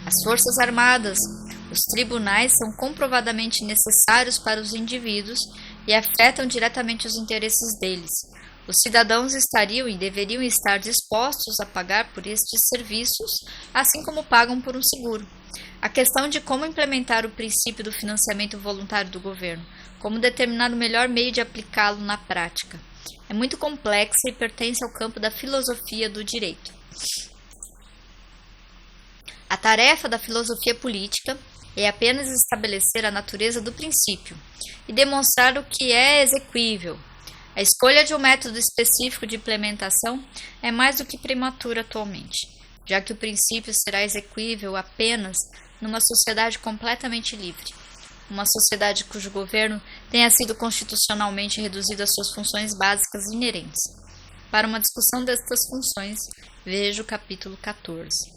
as forças armadas, os tribunais são comprovadamente necessários para os indivíduos e afetam diretamente os interesses deles, os cidadãos estariam e deveriam estar dispostos a pagar por estes serviços, assim como pagam por um seguro. A questão de como implementar o princípio do financiamento voluntário do governo, como determinar o melhor meio de aplicá-lo na prática, é muito complexa e pertence ao campo da filosofia do direito. A tarefa da filosofia política é apenas estabelecer a natureza do princípio e demonstrar o que é exequível. A escolha de um método específico de implementação é mais do que prematura atualmente, já que o princípio será exequível apenas numa sociedade completamente livre, uma sociedade cujo governo tenha sido constitucionalmente reduzido às suas funções básicas inerentes. Para uma discussão destas funções, veja o capítulo 14.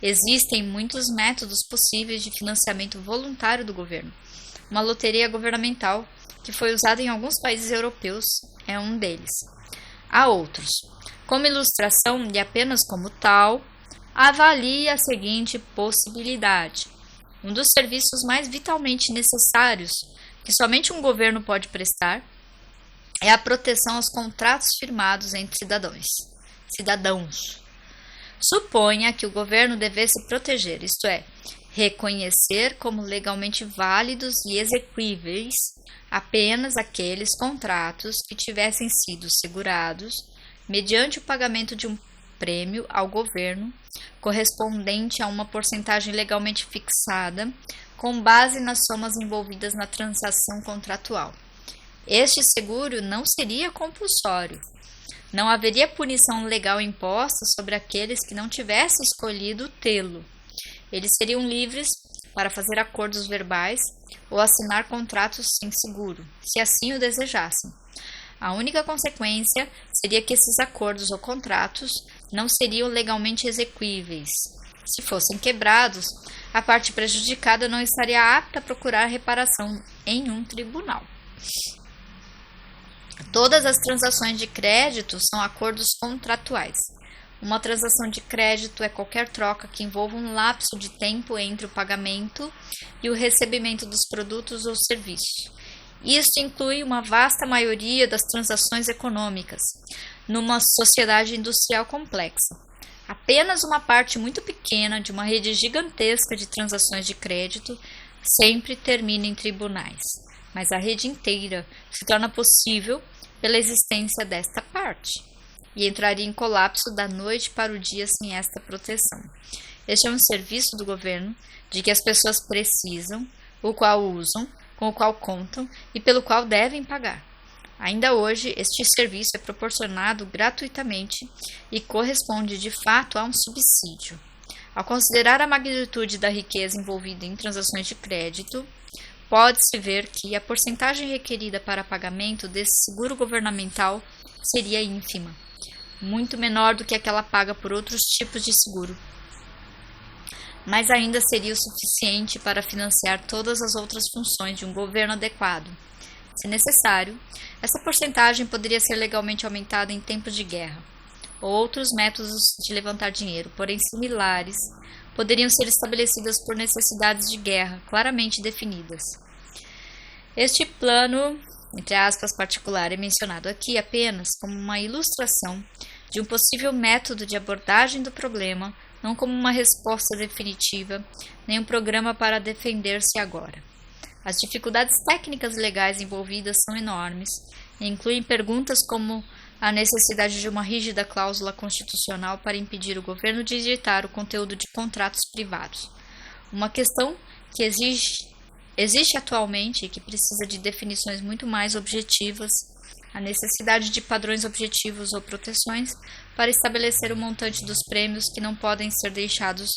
Existem muitos métodos possíveis de financiamento voluntário do governo. Uma loteria governamental, que foi usada em alguns países europeus, é um deles. Há outros. Como ilustração e apenas como tal, avalie a seguinte possibilidade. Um dos serviços mais vitalmente necessários que somente um governo pode prestar é a proteção aos contratos firmados entre cidadãos. Suponha que o governo devesse proteger, isto é, reconhecer como legalmente válidos e exequíveis apenas aqueles contratos que tivessem sido segurados mediante o pagamento de um prêmio ao governo correspondente a uma porcentagem legalmente fixada com base nas somas envolvidas na transação contratual. Este seguro não seria compulsório. Não haveria punição legal imposta sobre aqueles que não tivessem escolhido tê-lo. Eles seriam livres para fazer acordos verbais ou assinar contratos sem seguro, se assim o desejassem. A única consequência seria que esses acordos ou contratos não seriam legalmente exequíveis. Se fossem quebrados, a parte prejudicada não estaria apta a procurar reparação em um tribunal. Todas as transações de crédito são acordos contratuais. Uma transação de crédito é qualquer troca que envolva um lapso de tempo entre o pagamento e o recebimento dos produtos ou serviços. Isso inclui uma vasta maioria das transações econômicas, numa sociedade industrial complexa. Apenas uma parte muito pequena de uma rede gigantesca de transações de crédito sempre termina em tribunais, mas a rede inteira se torna possível pela existência desta parte, e entraria em colapso da noite para o dia sem esta proteção. Este é um serviço do governo de que as pessoas precisam, o qual usam, com o qual contam e pelo qual devem pagar. Ainda hoje, este serviço é proporcionado gratuitamente e corresponde de fato a um subsídio. Ao considerar a magnitude da riqueza envolvida em transações de crédito, pode-se ver que a porcentagem requerida para pagamento desse seguro governamental seria ínfima, muito menor do que aquela paga por outros tipos de seguro, mas ainda seria o suficiente para financiar todas as outras funções de um governo adequado. Se necessário, essa porcentagem poderia ser legalmente aumentada em tempos de guerra. Outros métodos de levantar dinheiro, porém similares, poderiam ser estabelecidas por necessidades de guerra claramente definidas. Este plano, entre aspas, particular é mencionado aqui apenas como uma ilustração de um possível método de abordagem do problema, não como uma resposta definitiva, nem um programa para defender-se agora. As dificuldades técnicas e legais envolvidas são enormes e incluem perguntas como a necessidade de uma rígida cláusula constitucional para impedir o governo de editar o conteúdo de contratos privados. Uma questão que existe atualmente e que precisa de definições muito mais objetivas, a necessidade de padrões objetivos ou proteções para estabelecer o montante dos prêmios que não podem ser deixados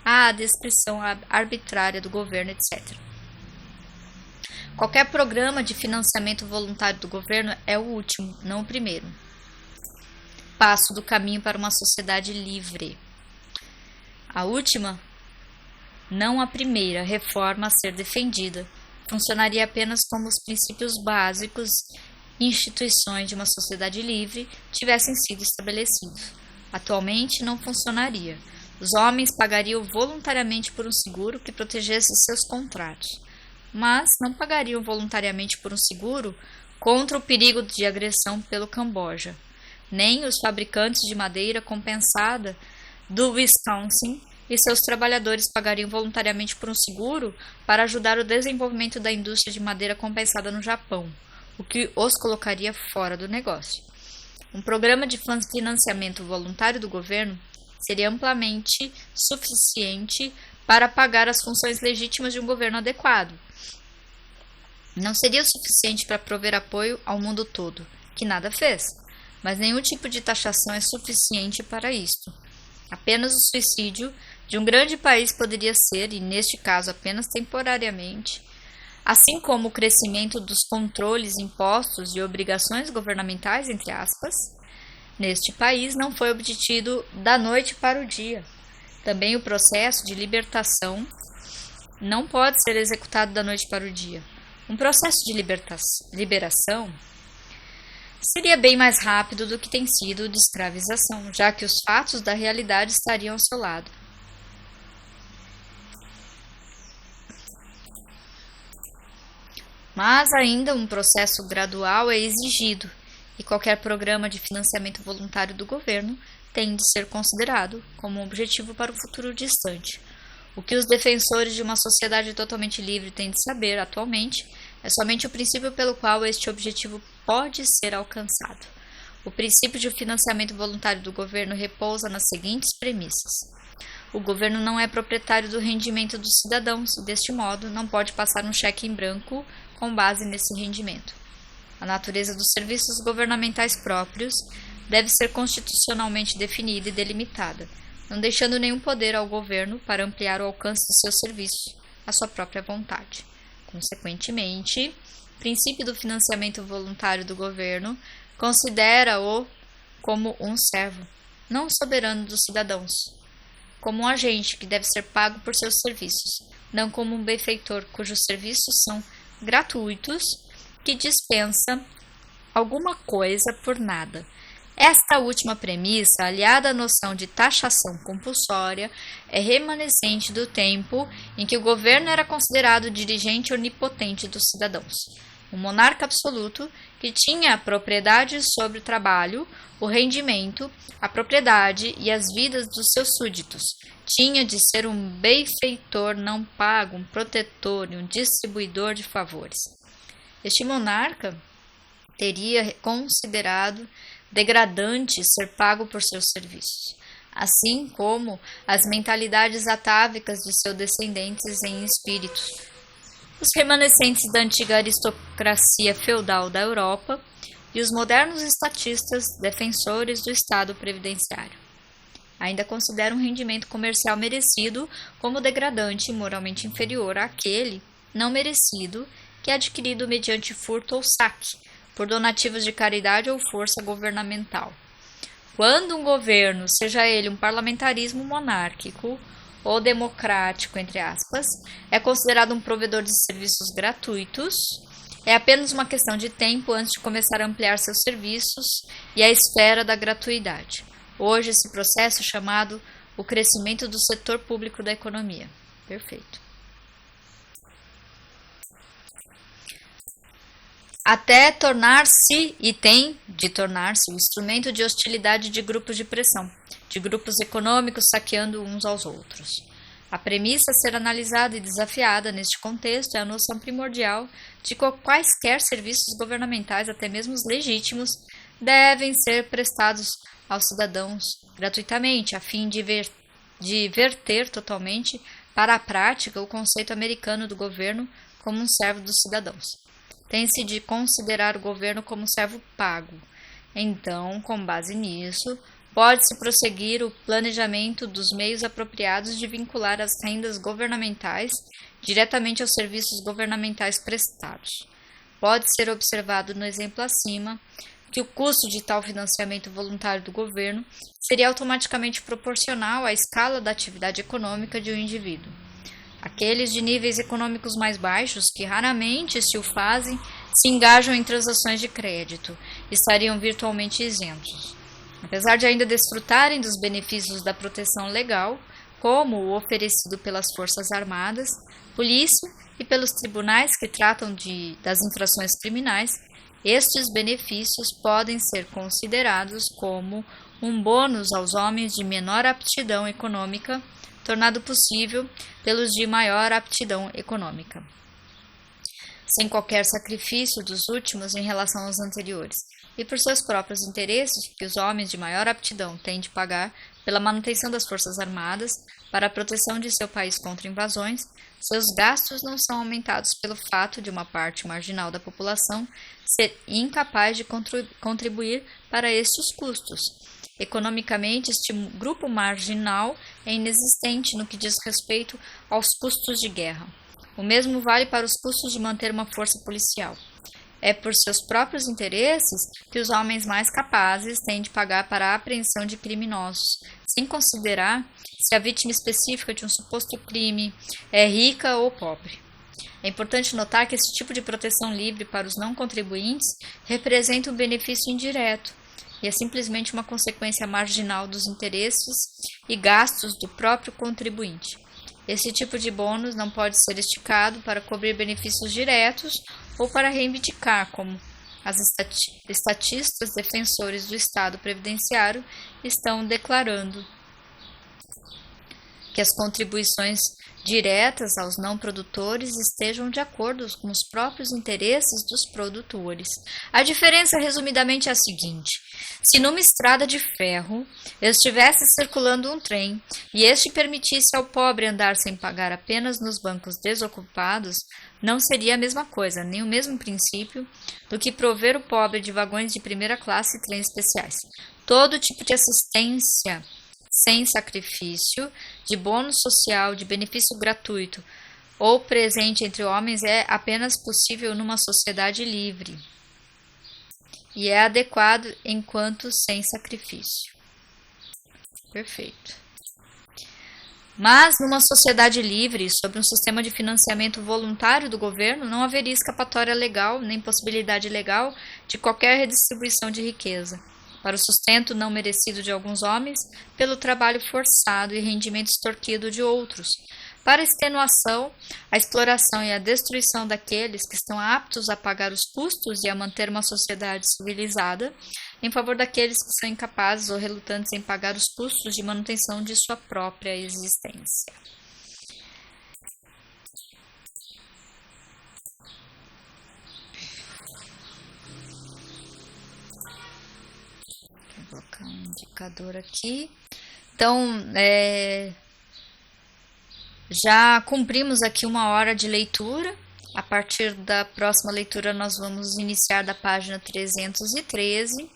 à descrição arbitrária do governo, etc. Qualquer programa de financiamento voluntário do governo é o último, não o primeiro passo do caminho para uma sociedade livre. A última, não a primeira, reforma a ser defendida, funcionaria apenas como os princípios básicos e instituições de uma sociedade livre tivessem sido estabelecidos. Atualmente não funcionaria. Os homens pagariam voluntariamente por um seguro que protegesse seus contratos, mas não pagariam voluntariamente por um seguro contra o perigo de agressão pelo Camboja. Nem os fabricantes de madeira compensada do Wisconsin e seus trabalhadores pagariam voluntariamente por um seguro para ajudar o desenvolvimento da indústria de madeira compensada no Japão, o que os colocaria fora do negócio. Um programa de financiamento voluntário do governo seria amplamente suficiente para pagar as funções legítimas de um governo adequado. Não seria o suficiente para prover apoio ao mundo todo, que nada fez, mas nenhum tipo de taxação é suficiente para isto. Apenas o suicídio de um grande país poderia ser, e neste caso apenas temporariamente, assim como o crescimento dos controles, impostos e obrigações governamentais, entre aspas, neste país não foi obtido da noite para o dia. Também o processo de libertação não pode ser executado da noite para o dia. Um processo de liberação seria bem mais rápido do que tem sido o de escravização, já que os fatos da realidade estariam ao seu lado. Mas ainda um processo gradual é exigido, e qualquer programa de financiamento voluntário do governo tem de ser considerado como um objetivo para o futuro distante. O que os defensores de uma sociedade totalmente livre têm de saber atualmente é somente o princípio pelo qual este objetivo pode ser alcançado. O princípio de financiamento voluntário do governo repousa nas seguintes premissas. O governo não é proprietário do rendimento dos cidadãos e, deste modo, não pode passar um cheque em branco com base nesse rendimento. A natureza dos serviços governamentais próprios deve ser constitucionalmente definida e delimitada, não deixando nenhum poder ao governo para ampliar o alcance de seus serviços, à sua própria vontade. Consequentemente, o princípio do financiamento voluntário do governo considera-o como um servo, não soberano dos cidadãos, como um agente que deve ser pago por seus serviços, não como um benfeitor cujos serviços são gratuitos, que dispensa alguma coisa por nada. Esta última premissa, aliada à noção de taxação compulsória, é remanescente do tempo em que o governo era considerado dirigente onipotente dos cidadãos. Um monarca absoluto que tinha a propriedade sobre o trabalho, o rendimento, a propriedade e as vidas dos seus súditos. Tinha de ser um benfeitor não pago, um protetor e um distribuidor de favores. Este monarca teria considerado degradante ser pago por seus serviços, assim como as mentalidades atávicas de seus descendentes em espírito, os remanescentes da antiga aristocracia feudal da Europa e os modernos estatistas defensores do Estado previdenciário. Ainda consideram um rendimento comercial merecido como degradante e moralmente inferior àquele não merecido que é adquirido mediante furto ou saque, por donativos de caridade ou força governamental. Quando um governo, seja ele um parlamentarismo monárquico ou democrático, entre aspas, é considerado um provedor de serviços gratuitos, é apenas uma questão de tempo antes de começar a ampliar seus serviços e a esfera da gratuidade. Hoje, esse processo é chamado o crescimento do setor público da economia. Perfeito. Até tornar-se, e tem de tornar-se, o instrumento de hostilidade de grupos de pressão, de grupos econômicos saqueando uns aos outros. A premissa a ser analisada e desafiada neste contexto é a noção primordial de que quaisquer serviços governamentais, até mesmo os legítimos, devem ser prestados aos cidadãos gratuitamente, a fim de verter totalmente para a prática o conceito americano do governo como um servo dos cidadãos. Tem-se de considerar o governo como servo pago. Então, com base nisso, pode-se prosseguir o planejamento dos meios apropriados de vincular as rendas governamentais diretamente aos serviços governamentais prestados. Pode ser observado no exemplo acima que o custo de tal financiamento voluntário do governo seria automaticamente proporcional à escala da atividade econômica de um indivíduo. Aqueles de níveis econômicos mais baixos, que raramente se o fazem, se engajam em transações de crédito, estariam virtualmente isentos. Apesar de ainda desfrutarem dos benefícios da proteção legal, como o oferecido pelas Forças Armadas, polícia e pelos tribunais que tratam das infrações criminais, estes benefícios podem ser considerados como um bônus aos homens de menor aptidão econômica, tornado possível pelos de maior aptidão econômica, sem qualquer sacrifício dos últimos em relação aos anteriores, e por seus próprios interesses, que os homens de maior aptidão têm de pagar pela manutenção das forças armadas, para a proteção de seu país contra invasões, seus gastos não são aumentados pelo fato de uma parte marginal da população ser incapaz de contribuir para estes custos. Economicamente, este grupo marginal é inexistente no que diz respeito aos custos de guerra. O mesmo vale para os custos de manter uma força policial. É por seus próprios interesses que os homens mais capazes têm de pagar para a apreensão de criminosos, sem considerar se a vítima específica de um suposto crime é rica ou pobre. É importante notar que esse tipo de proteção livre para os não contribuintes representa um benefício indireto, e é simplesmente uma consequência marginal dos interesses e gastos do próprio contribuinte. Esse tipo de bônus não pode ser esticado para cobrir benefícios diretos ou para reivindicar, como as estatistas defensores do Estado previdenciário estão declarando, que as contribuições diretas aos não produtores estejam de acordo com os próprios interesses dos produtores. A diferença, resumidamente, é a seguinte: se numa estrada de ferro estivesse circulando um trem e este permitisse ao pobre andar sem pagar apenas nos bancos desocupados, não seria a mesma coisa, nem o mesmo princípio, do que prover o pobre de vagões de primeira classe e trens especiais. Todo tipo de assistência sem sacrifício, de bônus social, de benefício gratuito ou presente entre homens é apenas possível numa sociedade livre e é adequado enquanto sem sacrifício. Perfeito. Mas numa sociedade livre, sob um sistema de financiamento voluntário do governo, não haveria escapatória legal nem possibilidade legal de qualquer redistribuição de riqueza, para o sustento não merecido de alguns homens, pelo trabalho forçado e rendimento extorquido de outros, para a extenuação, a exploração e a destruição daqueles que estão aptos a pagar os custos e a manter uma sociedade civilizada, em favor daqueles que são incapazes ou relutantes em pagar os custos de manutenção de sua própria existência. Vou colocar um indicador aqui. Então, já cumprimos aqui 1 hora de leitura. A partir da próxima leitura, nós vamos iniciar da página 313.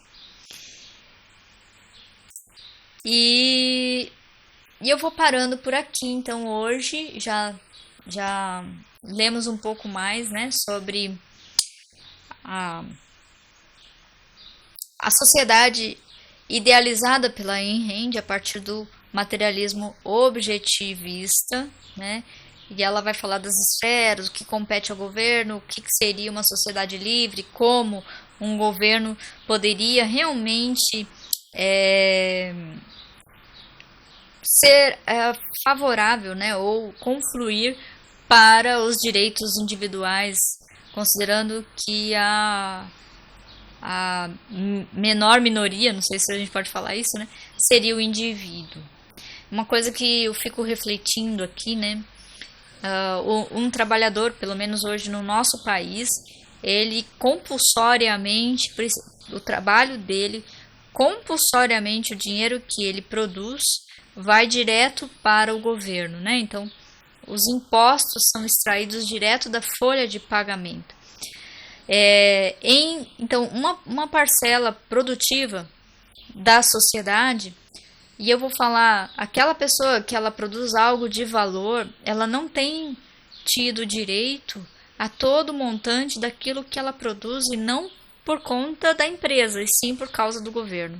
E eu vou parando por aqui. Então, hoje já lemos um pouco mais, né, sobre a sociedade idealizada pela Ayn Rand a partir do materialismo objetivista, né? E ela vai falar das esferas, o que compete ao governo, o que seria uma sociedade livre, como um governo poderia realmente ser favorável, né, ou confluir para os direitos individuais, considerando que a menor minoria, não sei se a gente pode falar isso, né, seria o indivíduo. Uma coisa que eu fico refletindo aqui, né, um trabalhador, pelo menos hoje no nosso país, ele compulsoriamente, o trabalho dele, compulsoriamente o dinheiro que ele produz vai direto para o governo, né? Então, os impostos são extraídos direto da folha de pagamento. Então, uma parcela produtiva da sociedade, e eu vou falar, aquela pessoa que ela produz algo de valor, ela não tem tido direito a todo o montante daquilo que ela produz, e não por conta da empresa, e sim por causa do governo.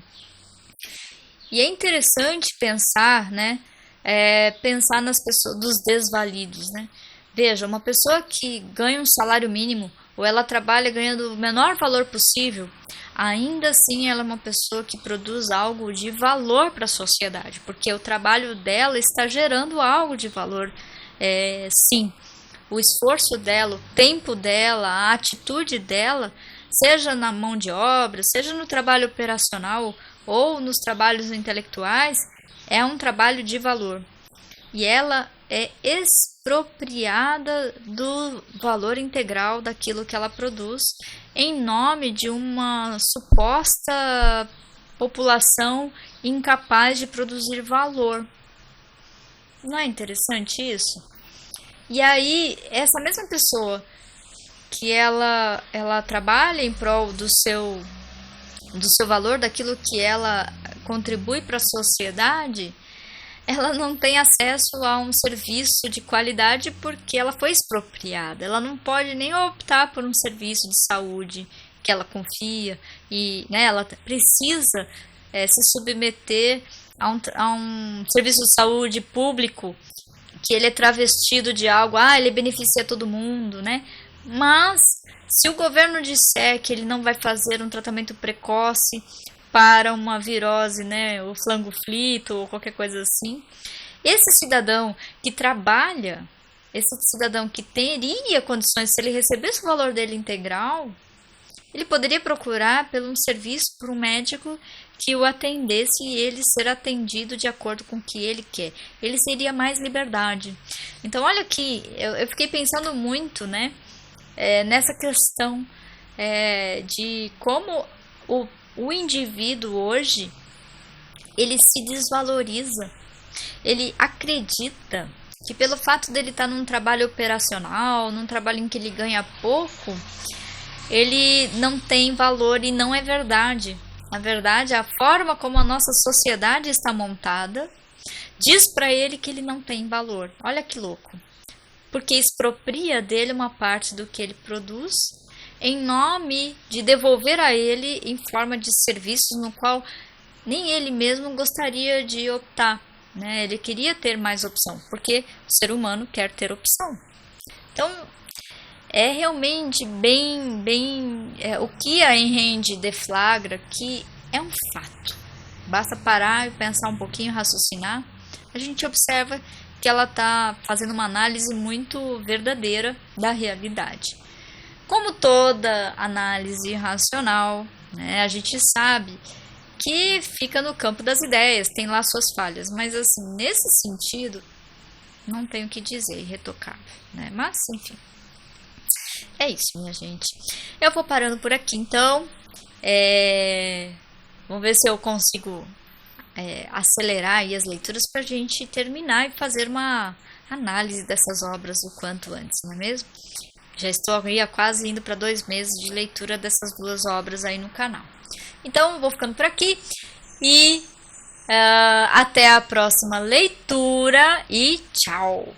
E é interessante pensar, né, pensar nas pessoas, dos desvalidos, né? Veja, uma pessoa que ganha um salário mínimo, ou ela trabalha ganhando o menor valor possível, ainda assim ela é uma pessoa que produz algo de valor para a sociedade, porque o trabalho dela está gerando algo de valor, sim. O esforço dela, o tempo dela, a atitude dela, seja na mão de obra, seja no trabalho operacional ou nos trabalhos intelectuais, é um trabalho de valor. E ela é expropriada do valor integral daquilo que ela produz, em nome de uma suposta população incapaz de produzir valor. Não é interessante isso? E aí, essa mesma pessoa que ela trabalha em prol do seu valor, daquilo que ela contribui para a sociedade, ela não tem acesso a um serviço de qualidade porque ela foi expropriada. Ela não pode nem optar por um serviço de saúde que ela confia, e, né, ela precisa se submeter a um serviço de saúde público, que ele é travestido de algo, ele beneficia todo mundo, né? Mas se o governo disser que ele não vai fazer um tratamento precoce para uma virose, né, ou flangoflito, ou qualquer coisa assim, esse cidadão que trabalha, esse cidadão que teria condições, se ele recebesse o valor dele integral, ele poderia procurar por um serviço, por um médico que o atendesse e ele ser atendido de acordo com o que ele quer. Ele teria mais liberdade. Então, olha aqui, eu fiquei pensando muito, né, nessa questão de como o indivíduo hoje, ele se desvaloriza. Ele acredita que pelo fato dele estar num trabalho operacional, num trabalho em que ele ganha pouco, ele não tem valor, e não é verdade. Na verdade, a forma como a nossa sociedade está montada diz para ele que ele não tem valor. Olha que louco. porque expropria dele uma parte do que ele produz, em nome de devolver a ele em forma de serviços no qual nem ele mesmo gostaria de optar, né? Ele queria ter mais opção, porque o ser humano quer ter opção. Então, é realmente o que a Ayn Rand deflagra, que é um fato. Basta parar e pensar um pouquinho, raciocinar, a gente observa que ela está fazendo uma análise muito verdadeira da realidade. Como toda análise racional, né, a gente sabe que fica no campo das ideias, tem lá suas falhas, mas assim, nesse sentido, não tenho o que dizer, irretocável, né? Mas, enfim, é isso, minha gente. Eu vou parando por aqui, então, vamos ver se eu consigo acelerar aí as leituras para a gente terminar e fazer uma análise dessas obras o quanto antes, não é mesmo? Já estou aí quase indo para 2 meses de leitura dessas 2 obras aí no canal. Então, vou ficando por aqui e até a próxima leitura e tchau!